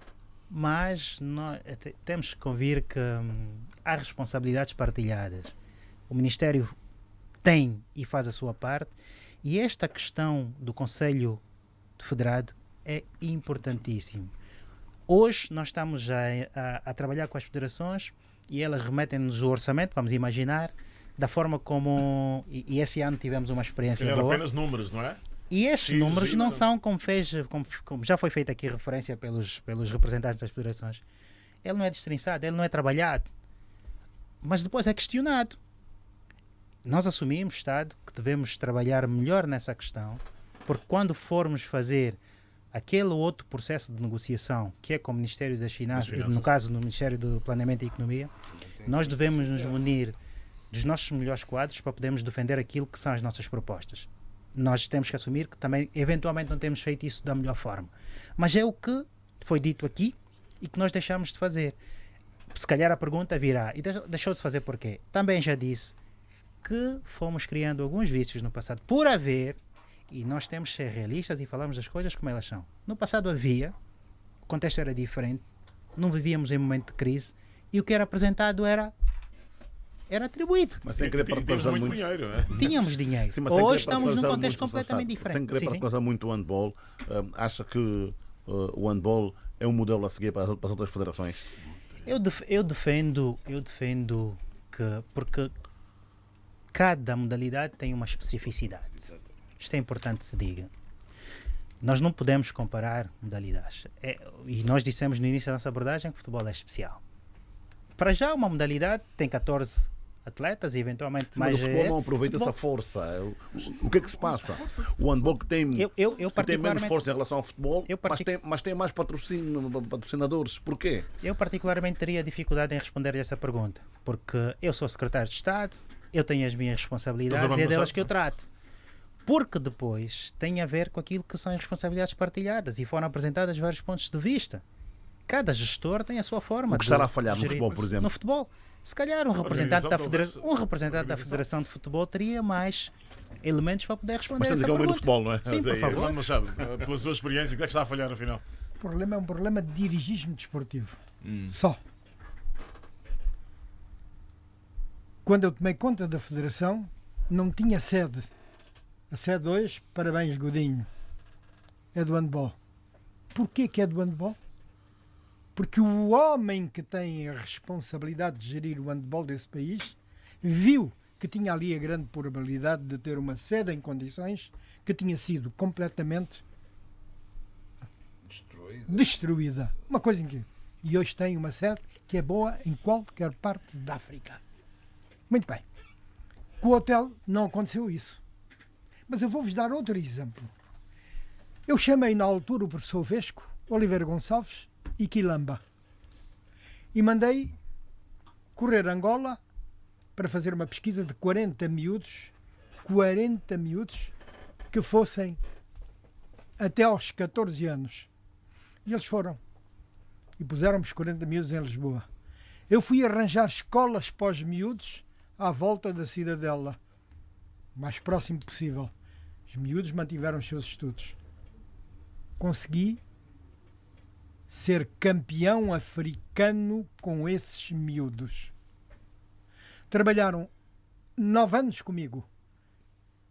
Mas nós temos que convir que há responsabilidades partilhadas. O Ministério tem e faz a sua parte, e esta questão do Conselho Federado é importantíssimo. Hoje nós estamos já a trabalhar com as federações e elas remetem-nos o orçamento, vamos imaginar, da forma como... E esse ano tivemos uma experiência boa. apenas números, não é? E estes números não são como já foi feita aqui referência pelos representantes das federações. Ele não é destrinçado, ele não é trabalhado. Mas depois é questionado. Nós assumimos, Estado, que devemos trabalhar melhor nessa questão, porque quando formos fazer aquele outro processo de negociação, que é com o Ministério das Finanças, no caso no Ministério do Planeamento e Economia, nós devemos nos munir dos nossos melhores quadros para podermos defender aquilo que são as nossas propostas. Nós temos que assumir que também, eventualmente, não temos feito isso da melhor forma. Mas é o que foi dito aqui e que nós deixamos de fazer. se calhar a pergunta virá, e deixou de se fazer porquê? Também já disse que fomos criando alguns vícios no passado por haver, e nós temos de ser realistas e falamos das coisas como elas são. No passado havia, o contexto era diferente, não vivíamos em momento de crise, e o que era apresentado era atribuído. Mas sem querer tínhamos muito dinheiro, não é? Tínhamos dinheiro. Sim, hoje estamos num contexto completamente diferente. Sem querer parafrasear muito o handball, acha que o handball é um modelo a seguir para as outras federações? Eu defendo que, porque cada modalidade tem uma especificidade. Isto é importante que se diga. Nós não podemos comparar modalidades. E nós dissemos no início da nossa abordagem que o futebol é especial. Para já, uma modalidade tem 14 atletas e eventualmente Sim, mais... mas o futebol não aproveita essa força. O que é que se passa? O handball que tem menos força em relação ao futebol, mas tem mais patrocinadores. Porquê? Eu particularmente teria dificuldade em responder a essa pergunta, porque eu sou secretário de Estado, eu tenho as minhas responsabilidades e é delas que eu trato. Porque depois tem a ver com aquilo que são as responsabilidades partilhadas e foram apresentadas vários pontos de vista. Cada gestor tem a sua forma. O que estará a falhar no futebol, por exemplo? No futebol, se calhar um representante da Federação de Futebol teria mais elementos para poder responder a essa pergunta. Do futebol, não é? Sim, por favor. Machado, pela sua experiência, o que é que está a falhar afinal? O problema é um problema de dirigismo desportivo. Só. Quando eu tomei conta da Federação, não tinha sede. A sede hoje, parabéns Godinho, é do handball. Porquê que é do handball? Porque o homem que tem a responsabilidade de gerir o handball desse país viu que tinha ali a grande probabilidade de ter uma sede em condições que tinha sido completamente destruída. Uma coisa incrível. E hoje tem uma sede que é boa em qualquer parte da África. Muito bem. Com o hotel não aconteceu isso. Mas eu vou-vos dar outro exemplo. Eu chamei na altura o professor Vesco, Oliveira Gonçalves e Quilamba e mandei correr Angola para fazer uma pesquisa de 40 miúdos que fossem até aos 14 anos. E eles foram. E puseram-me os 40 miúdos em Lisboa. Eu fui arranjar escolas para os miúdos à volta da Cidadela, o mais próximo possível. Os miúdos mantiveram os seus estudos. Consegui ser campeão africano com esses miúdos. Trabalharam 9 anos comigo.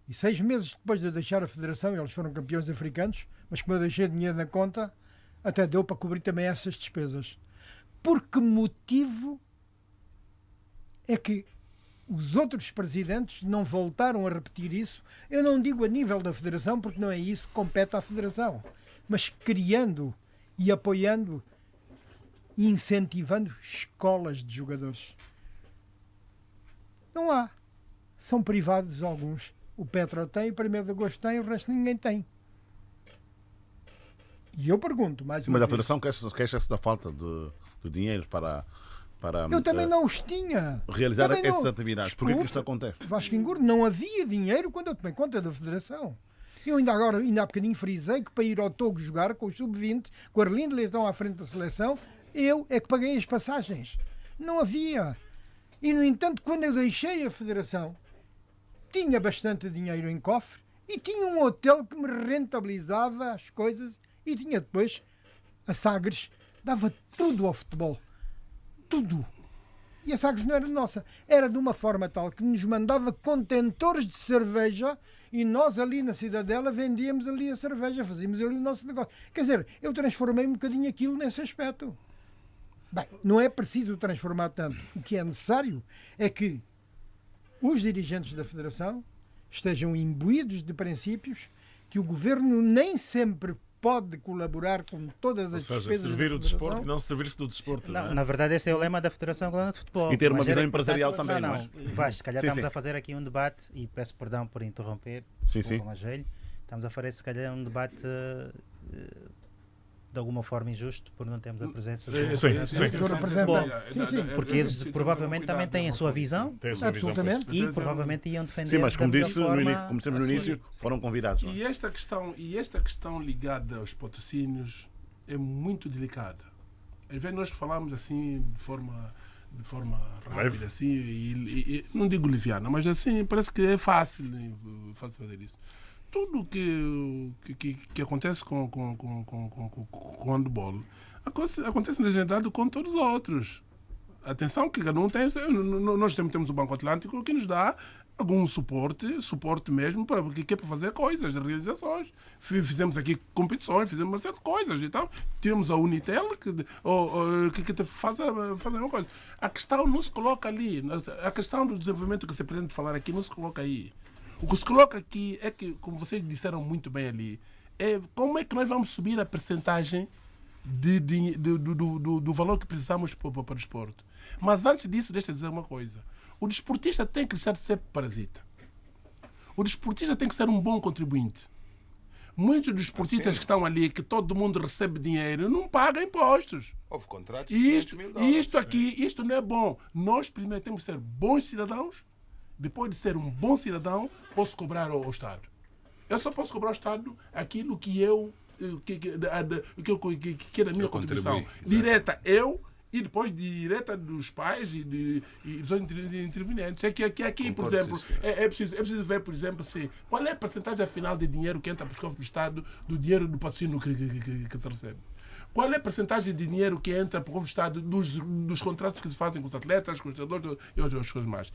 E 6 meses depois de eu deixar a Federação, eles foram campeões africanos, mas como eu deixei dinheiro na conta, até deu para cobrir também essas despesas. Por que motivo é que os outros presidentes não voltaram a repetir isso? Eu não digo a nível da Federação, porque não é isso que compete à Federação, mas criando e apoiando e incentivando escolas de jogadores. Não há. São privados alguns. O Petro tem, o 1º de Agosto tem, o resto ninguém tem. E eu pergunto mais uma vez. Mas a Federação queixa-se da falta de dinheiro para eu também não os tinha. Realizar essas atividades. Porquê que isto acontece? Vasco Engordo, não havia dinheiro quando eu tomei conta da Federação. Eu ainda há bocadinho frisei que para ir ao Togo jogar com o Sub-20, com o Arlindo Leitão à frente da seleção, eu é que paguei as passagens. Não havia. E, no entanto, quando eu deixei a Federação, tinha bastante dinheiro em cofre e tinha um hotel que me rentabilizava as coisas e tinha depois a Sagres, dava tudo ao futebol. Tudo. E a Sagres não era nossa. Era de uma forma tal que nos mandava contentores de cerveja e nós ali na Cidadela vendíamos ali a cerveja, fazíamos ali o nosso negócio. Quer dizer, eu transformei um bocadinho aquilo nesse aspecto. Bem, não é preciso transformar tanto. O que é necessário é que os dirigentes da Federação estejam imbuídos de princípios que o governo nem sempre pode colaborar com todas as despesas. Ou seja, servir o desporto e não servir-se do desporto. Não, na verdade, esse é o lema da Federação Angolana de Futebol. E ter uma visão empresarial também, não é? Vais, se calhar estamos a fazer aqui um debate, e peço perdão por interromper, mais velho, estamos a fazer se calhar um debate de alguma forma injusto por não termos a presença do porque eles provavelmente também têm a sua visão, absolutamente, e provavelmente iam defender. Sim, mas como disse, como sempre no início, foram convidados. E esta questão ligada aos patrocínios é muito delicada. Às vezes nós falamos assim de forma rápida, assim, e não digo liviana, mas assim, parece que é fácil fazer isso. Tudo que acontece com o handball acontece na realidade com todos os outros. Atenção que cada um tem. Nós temos o Banco Atlântico que nos dá algum suporte mesmo para fazer coisas, realizações. Fizemos aqui competições, fizemos uma série de coisas. Então, temos a Unitel que faz a mesma coisa. A questão não se coloca ali. A questão do desenvolvimento que se pretende falar aqui não se coloca aí. O que se coloca aqui é que, como vocês disseram muito bem ali, é como é que nós vamos subir a percentagem do valor que precisamos para o desporto. Mas antes disso, deixa eu dizer uma coisa. O desportista tem que deixar de ser parasita. O desportista tem que ser um bom contribuinte. Muitos desportistas que estão ali, que todo mundo recebe dinheiro, não pagam impostos. Houve contratos E de isto não é bom. Nós primeiro temos que ser bons cidadãos. Depois de ser um bom cidadão, posso cobrar ao Estado. Eu só posso cobrar ao Estado aquilo que é a minha contribuição. Direta eu e depois direta dos pais e dos intervenientes. Aqui, por exemplo, é preciso ver, por exemplo, qual é a percentagem final de dinheiro que entra para os cofres do Estado do dinheiro do patrocínio que se recebe. Qual é a percentagem de dinheiro que entra para o Estado dos contratos que se fazem com os atletas, com os jogadores e outras coisas mais?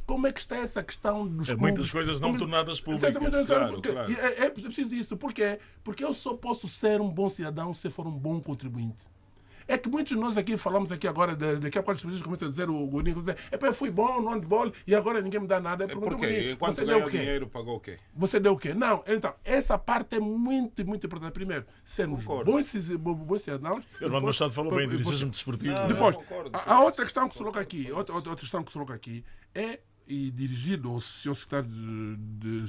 Como é que está essa questão dos clubes? Muitas coisas não tornadas públicas. Claro. É preciso isso. Por quê? Porque eu só posso ser um bom cidadão se for um bom contribuinte. É que muitos de nós aqui falamos aqui agora, daqui a pouco as pessoas começam a dizer, o Godinho, eu fui bom no handball e agora ninguém me dá nada. Por quê? Enquanto você ganhou dinheiro, pagou o quê? Você deu o quê? Não, então, essa parte é muito, muito importante. Primeiro, sermos bons cidadãos. O Armando Machado falou bem, dirigismo desportivo. Depois, a outra questão que se coloca aqui, é, e dirigido ao Sr. Secretário de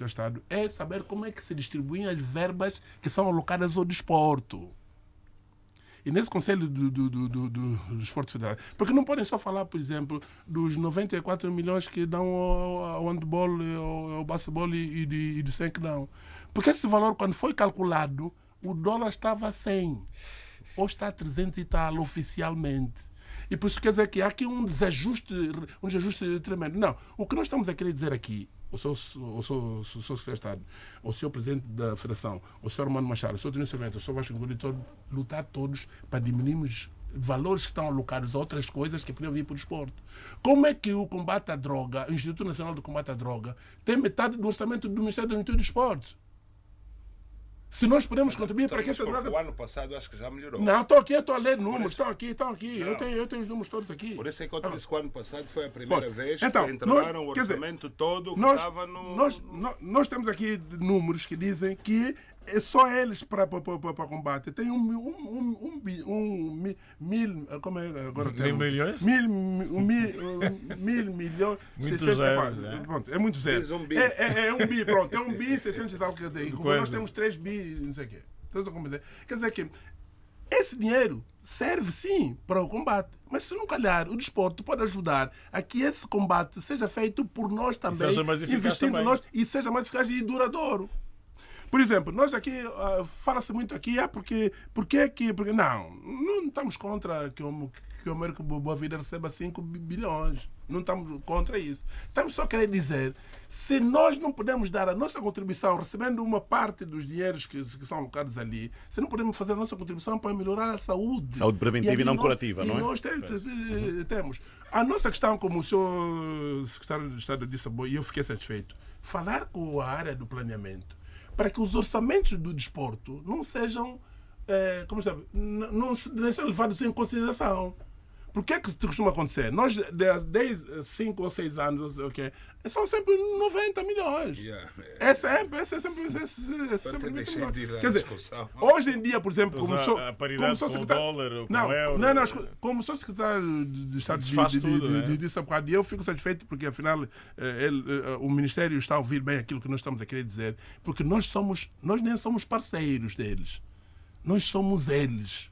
Estado, é saber como é que se distribuem as verbas que são alocadas ao desporto. E nesse Conselho do Esporte Federal. Porque não podem só falar, por exemplo, dos 94 milhões que dão ao handball, ao basquetebol e de 100 que dão. Porque esse valor, quando foi calculado, o dólar estava a 100. Ou está a 300 e tal, oficialmente. E por isso quer dizer que há aqui um desajuste tremendo. Não, o que nós estamos a querer dizer aqui, o seu Secretário de Estado, o seu Presidente da Federação, o Sr. Armando Machado, o Sr. Dionísio Bento, o Sr. Vasco Ngolitor, lutar todos para diminuirmos valores que estão alocados a outras coisas que poderiam vir para o desporto. Como é que o combate à droga, o Instituto Nacional do Combate à Droga, tem metade do orçamento do Ministério do Interior e do Esporte? Se nós podemos contribuir para que essa droga... O ano passado acho que já melhorou. Não, estou a ler números, estão aqui. Eu tenho os números todos aqui. Por isso é que eu disse que o ano passado foi a primeira vez então, que entraram o orçamento todo que estava no... Nós temos aqui números que dizem que só eles para combate tem como é agora? Mil milhões? Mil milhões. Muito zero, pronto, é muito zero. É um bi, pronto. É um bi 600 e tal. Nós temos 3 bi, não sei o quê. Quer dizer que esse dinheiro serve sim para o combate. Mas se não calhar, o desporto pode ajudar a que esse combate seja feito por nós também, investindo nós e seja mais eficaz e duradouro. Por exemplo, nós aqui, fala-se muito aqui, porque não estamos contra que o Américo Boa Vida receba 5 bilhões. Não estamos contra isso. Estamos só querendo dizer, se nós não podemos dar a nossa contribuição, recebendo uma parte dos dinheiros que são alocados ali, se não podemos fazer a nossa contribuição para melhorar a saúde. Saúde preventiva e não curativa, não é? E nós temos. A nossa questão, como o senhor Secretário de Estado disse, e eu fiquei satisfeito, falar com a área do planeamento, para que os orçamentos do desporto não sejam, não se deixem levados em consideração. Por que é que isso costuma acontecer? Nós, desde 5 ou 6 anos, são sempre 90 milhões. É sempre 90 milhões. Quer dizer, hoje em dia, por exemplo, como sou secretário de Estado disse há bocado, e eu fico satisfeito porque, afinal, o Ministério está a ouvir bem aquilo que nós estamos a querer dizer, porque nós nem somos parceiros deles. Nós somos eles.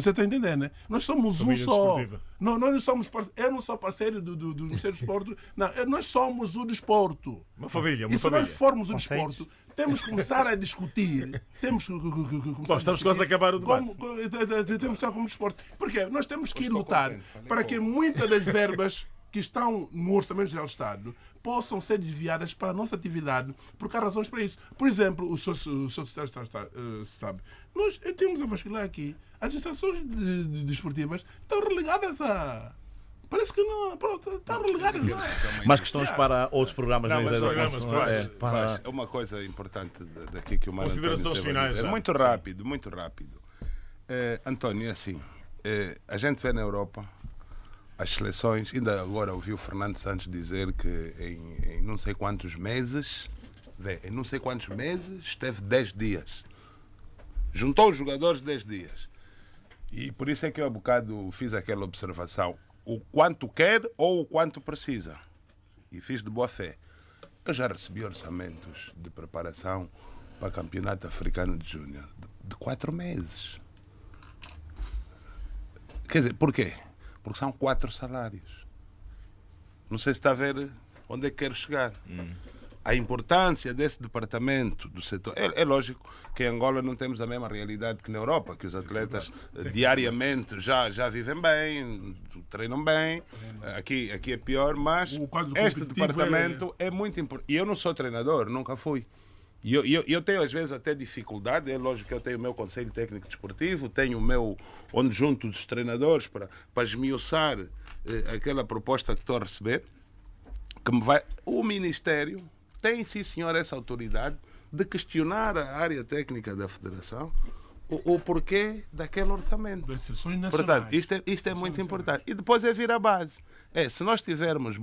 Você está entendendo, né? Nós somos Família um só. desportiva. Nós não somos eu não sou parceiro do Ministério do Desporto. Não, nós somos o desporto. Uma família, uma E se família. nós formos o desporto, temos que começar a discutir. Temos que começar Bom, estamos quase a acabar o debate. Temos que estar como desporto. Porque nós temos que ir lutar para que muitas das verbas que estão no Orçamento Geral do Estado possam ser desviadas para a nossa atividade, porque há razões para isso. Por exemplo, o seu secretário sabe, nós temos a vasculhar aqui, as instalações desportivas estão relegadas a... Parece que não, pronto, estão relegadas. Não é? Mais questões para outros programas. Não, mas para... é uma coisa importante daqui que o Mário Considerações finais. Muito rápido, muito rápido. António, é assim, a gente vê na Europa as seleções, ainda agora ouvi o Fernando Santos dizer que em não sei quantos meses, esteve 10 dias. Juntou os jogadores 10 dias. E por isso é que eu há bocado fiz aquela observação. O quanto quer ou o quanto precisa. E fiz de boa fé. Eu já recebi orçamentos de preparação para o Campeonato Africano de Júnior de 4 meses. Quer dizer, por quê? Porque são 4 salários. Não sei se está a ver onde é que quero chegar. A importância desse departamento do setor. É lógico que em Angola não temos a mesma realidade que na Europa, que os atletas diariamente já vivem bem, treinam bem. Aqui é pior, mas este departamento é muito importante. E eu não sou treinador, nunca fui. E eu tenho às vezes até dificuldade. É lógico que eu tenho o meu conselho técnico desportivo, tenho o meu, onde junto dos treinadores para esmiuçar aquela proposta que estou a receber, que me vai... O Ministério tem, sim senhor, essa autoridade de questionar a área técnica da Federação o porquê daquele orçamento. Portanto, isto é muito importante. E depois é vir à base. Se nós tivermos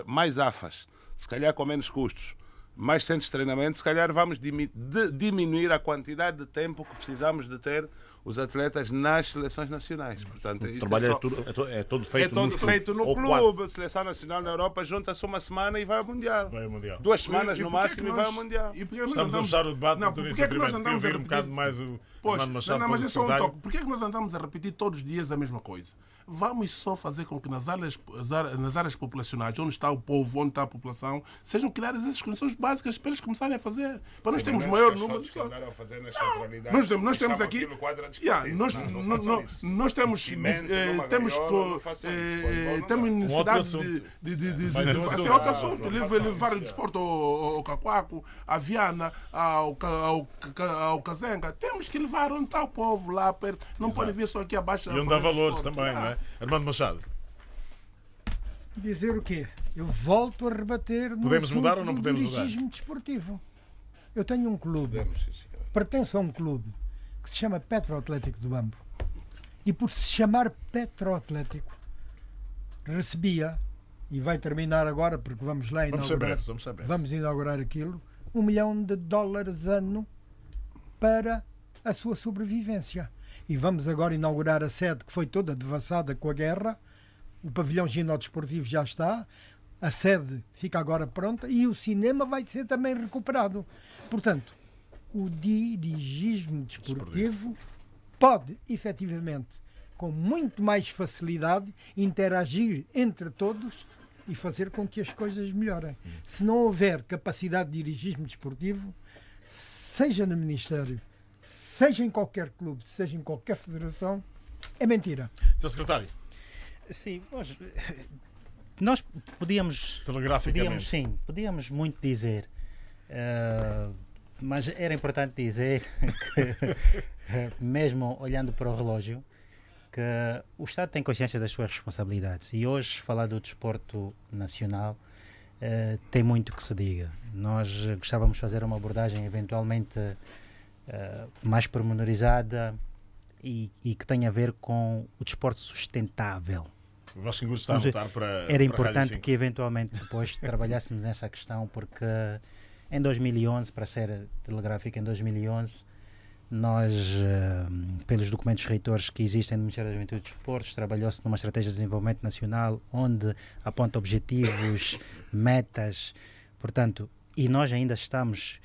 mais AFAs, se calhar com menos custos, mais centros de treinamento, se calhar vamos diminuir a quantidade de tempo que precisamos de ter os atletas nas seleções nacionais. Portanto, o trabalho é todo feito no clube. A Seleção Nacional na Europa junta-se uma semana e vai ao Mundial. 2 semanas no máximo e vai ao Mundial. Estamos a fechar o debate. Não, porque é que nós andamos a repetir um bocado mais o Fernando Machado. Mas é só um toque. Porquê é que nós andamos a repetir todos os dias a mesma coisa? Vamos só fazer com que nas áreas populacionais, onde está o povo, onde está a população, sejam criadas essas condições básicas para eles começarem a fazer. Para nós termos maior número de pessoas. Nós temos aqui... Nós temos necessidade de fazer outro assunto. Levar o desporto ao Cacoaco, à Viana, ao Kazenga. Temos que levar onde está o povo lá perto. Não podem vir só aqui abaixo. E onde dá valores também, não é? Armando Machado. Dizer o quê? Eu volto a rebater no podemos mudar ou não podemos mudar? Dirigismo desportivo. Eu tenho um clube, pertenço a um clube que se chama Petroatlético do Bambo. E por se chamar Petroatlético, recebia, e vai terminar agora porque vamos lá inaugurar, vamos inaugurar aquilo, $1 milhão ano para a sua sobrevivência. E vamos agora inaugurar a sede que foi toda devassada com a guerra. O pavilhão ginódesportivo já está, a sede fica agora pronta e o cinema vai ser também recuperado. Portanto, o dirigismo desportivo pode, efetivamente, com muito mais facilidade, interagir entre todos e fazer com que as coisas melhorem. Se não houver capacidade de dirigismo desportivo, seja no Ministério, seja em qualquer clube, seja em qualquer federação, é mentira. Sr. Secretário. Sim, nós podíamos muito dizer, mas era importante dizer que, mesmo olhando para o relógio, que o Estado tem consciência das suas responsabilidades e hoje falar do desporto nacional tem muito que se diga. Nós gostávamos de fazer uma abordagem eventualmente mais pormenorizada e que tenha a ver com o desporto sustentável. O Vasco Ingusto está a anotar para era importante que eventualmente depois trabalhássemos nessa questão, porque em 2011, para ser telegráfico, em 2011 nós, pelos documentos reitores que existem no Ministério da Juventude e Desportos, trabalhou-se numa estratégia de desenvolvimento nacional onde aponta objetivos, metas, portanto, e nós ainda estamos,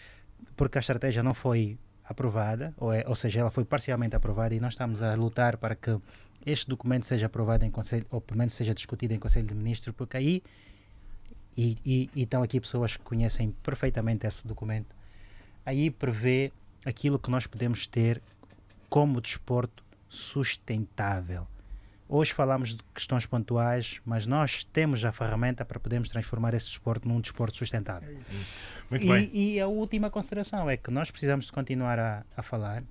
porque a estratégia não foi aprovada, ou seja, ela foi parcialmente aprovada, e nós estamos a lutar para que este documento seja aprovado em Conselho, ou pelo menos seja discutido em Conselho de Ministros, porque aí, e estão aqui pessoas que conhecem perfeitamente esse documento, aí prevê aquilo que nós podemos ter como desporto sustentável. Hoje falamos de questões pontuais, mas nós temos a ferramenta para podermos transformar esse desporto num desporto sustentável. Muito bem. E a última consideração é que nós precisamos de continuar a falar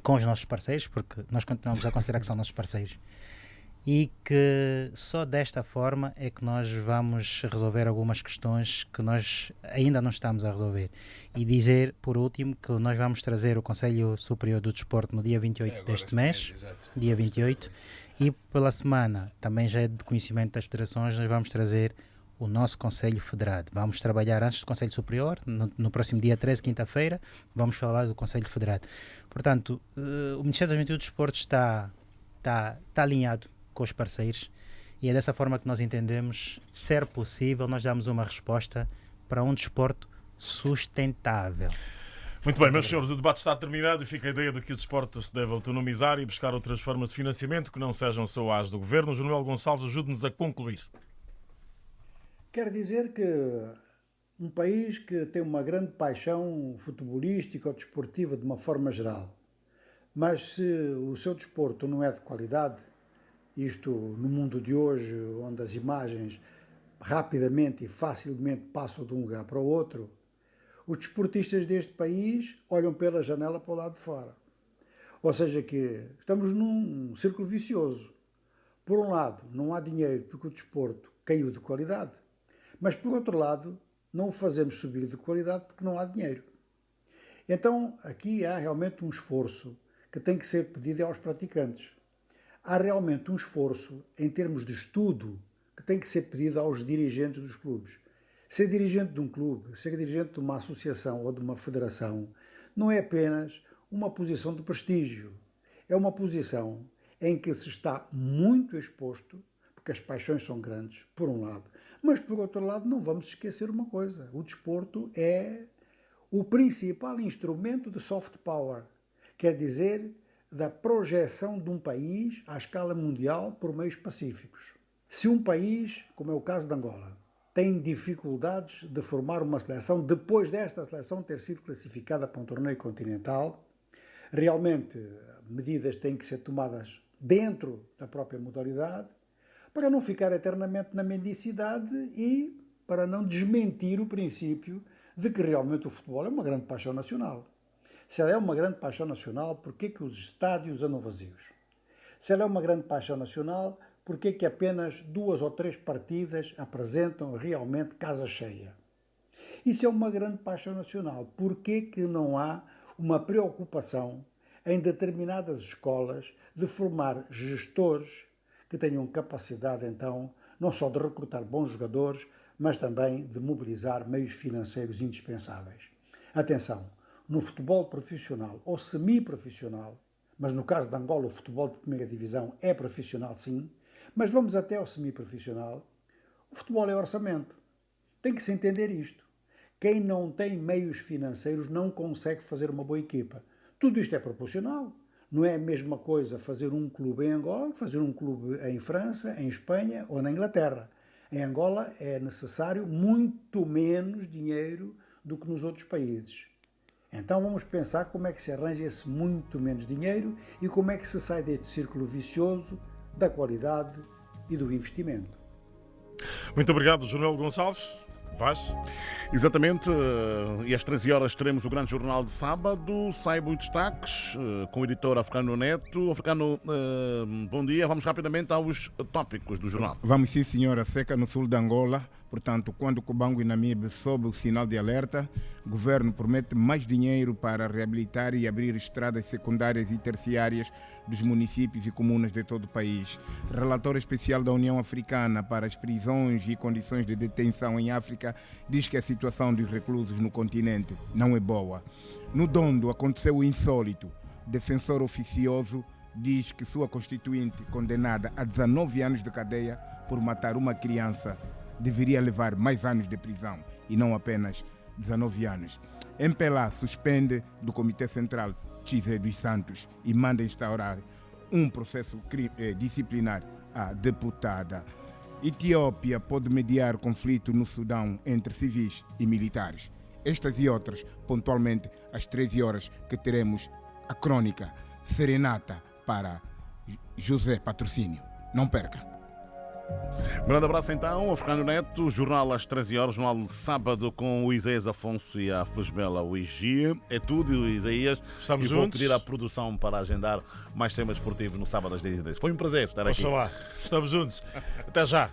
com os nossos parceiros, porque nós continuamos a considerar que são nossos parceiros, e que só desta forma é que nós vamos resolver algumas questões que nós ainda não estamos a resolver. E dizer, por último, que nós vamos trazer o Conselho Superior do Desporto no dia 28 deste mês, dia 28, e pela semana, também já é de conhecimento das federações, nós vamos trazer o nosso Conselho Federado. Vamos trabalhar antes do Conselho Superior, no próximo dia 13, quinta-feira, vamos falar do Conselho Federado. Portanto, o Ministério da Juventude e do Desporto está alinhado com os parceiros, e é dessa forma que nós entendemos ser possível nós darmos uma resposta para um desporto sustentável. Muito bem, meus senhores, o debate está terminado e fica a ideia de que o desporto se deve autonomizar e buscar outras formas de financiamento que não sejam só as do Governo. O João Gonçalves ajude-nos a concluir. Quer dizer que um país que tem uma grande paixão futebolística ou desportiva de uma forma geral, mas se o seu desporto não é de qualidade, isto no mundo de hoje, onde as imagens rapidamente e facilmente passam de um lugar para o outro, os desportistas deste país olham pela janela para o lado de fora. Ou seja, que estamos num círculo vicioso. Por um lado, não há dinheiro porque o desporto caiu de qualidade, mas por outro lado, não o fazemos subir de qualidade porque não há dinheiro. Então, aqui há realmente um esforço que tem que ser pedido aos praticantes. Há realmente um esforço em termos de estudo que tem que ser pedido aos dirigentes dos clubes. Ser dirigente de um clube, ser dirigente de uma associação ou de uma federação, não é apenas uma posição de prestígio. É uma posição em que se está muito exposto, porque as paixões são grandes, por um lado. Mas, por outro lado, não vamos esquecer uma coisa. O desporto é o principal instrumento de soft power. Quer dizer, da projeção de um país à escala mundial por meios pacíficos. Se um país, como é o caso de Angola, tem dificuldades de formar uma seleção depois desta seleção ter sido classificada para um torneio continental, realmente medidas têm que ser tomadas dentro da própria modalidade para não ficar eternamente na mendicidade e para não desmentir o princípio de que realmente o futebol é uma grande paixão nacional. Se ela é uma grande paixão nacional, por que os estádios andam vazios? Se ela é uma grande paixão nacional, por que apenas 2 ou 3 partidas apresentam realmente casa cheia? E se é uma grande paixão nacional, por que não há uma preocupação em determinadas escolas de formar gestores que tenham capacidade, então, não só de recrutar bons jogadores, mas também de mobilizar meios financeiros indispensáveis? Atenção! No futebol profissional ou semi-profissional, mas no caso de Angola o futebol de primeira divisão é profissional sim, mas vamos até ao semi-profissional, o futebol é orçamento. Tem que se entender isto. Quem não tem meios financeiros não consegue fazer uma boa equipa. Tudo isto é proporcional. Não é a mesma coisa fazer um clube em Angola que fazer um clube em França, em Espanha ou na Inglaterra. Em Angola é necessário muito menos dinheiro do que nos outros países. Então vamos pensar como é que se arranja esse muito menos dinheiro e como é que se sai deste círculo vicioso da qualidade e do investimento. Muito obrigado, João Gonçalves. Vaz? Exatamente, e às 13 horas teremos o grande jornal de sábado, Saiba os destaques, com o editor Africano Neto. Africano, bom dia. Vamos rapidamente aos tópicos do jornal. Vamos sim, senhora. Seca no sul de Angola. Portanto, quando Cubango e Namibe sob o sinal de alerta, o governo promete mais dinheiro para reabilitar e abrir estradas secundárias e terciárias dos municípios e comunas de todo o país. Relator especial da União Africana para as prisões e condições de detenção em África diz que a situação dos reclusos no continente não é boa. No Dondo aconteceu o insólito. Defensor oficioso diz que sua constituinte, condenada a 19 anos de cadeia por matar uma criança, deveria levar mais anos de prisão e não apenas 19 anos. MPLA suspende do Comitê Central Chizé dos Santos e manda instaurar um processo disciplinar à deputada. Etiópia pode mediar conflito no Sudão entre civis e militares. Estas e outras, pontualmente às 13 horas, que teremos a crônica Serenata para José Patrocínio. Não perca. Grande abraço então, Africano Neto, jornal às 13 horas, jornal de sábado com o Isaías Afonso e a Felizbela Uigia. É tudo, Isaías. Estamos juntos. Vou juntos. pedir à produção para agendar mais temas esportivos no sábado às 10h10. Foi um prazer estar aqui. Lá. Estamos juntos. Até já.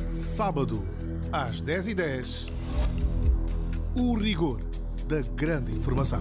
Sábado, às 10h10, o rigor da grande informação.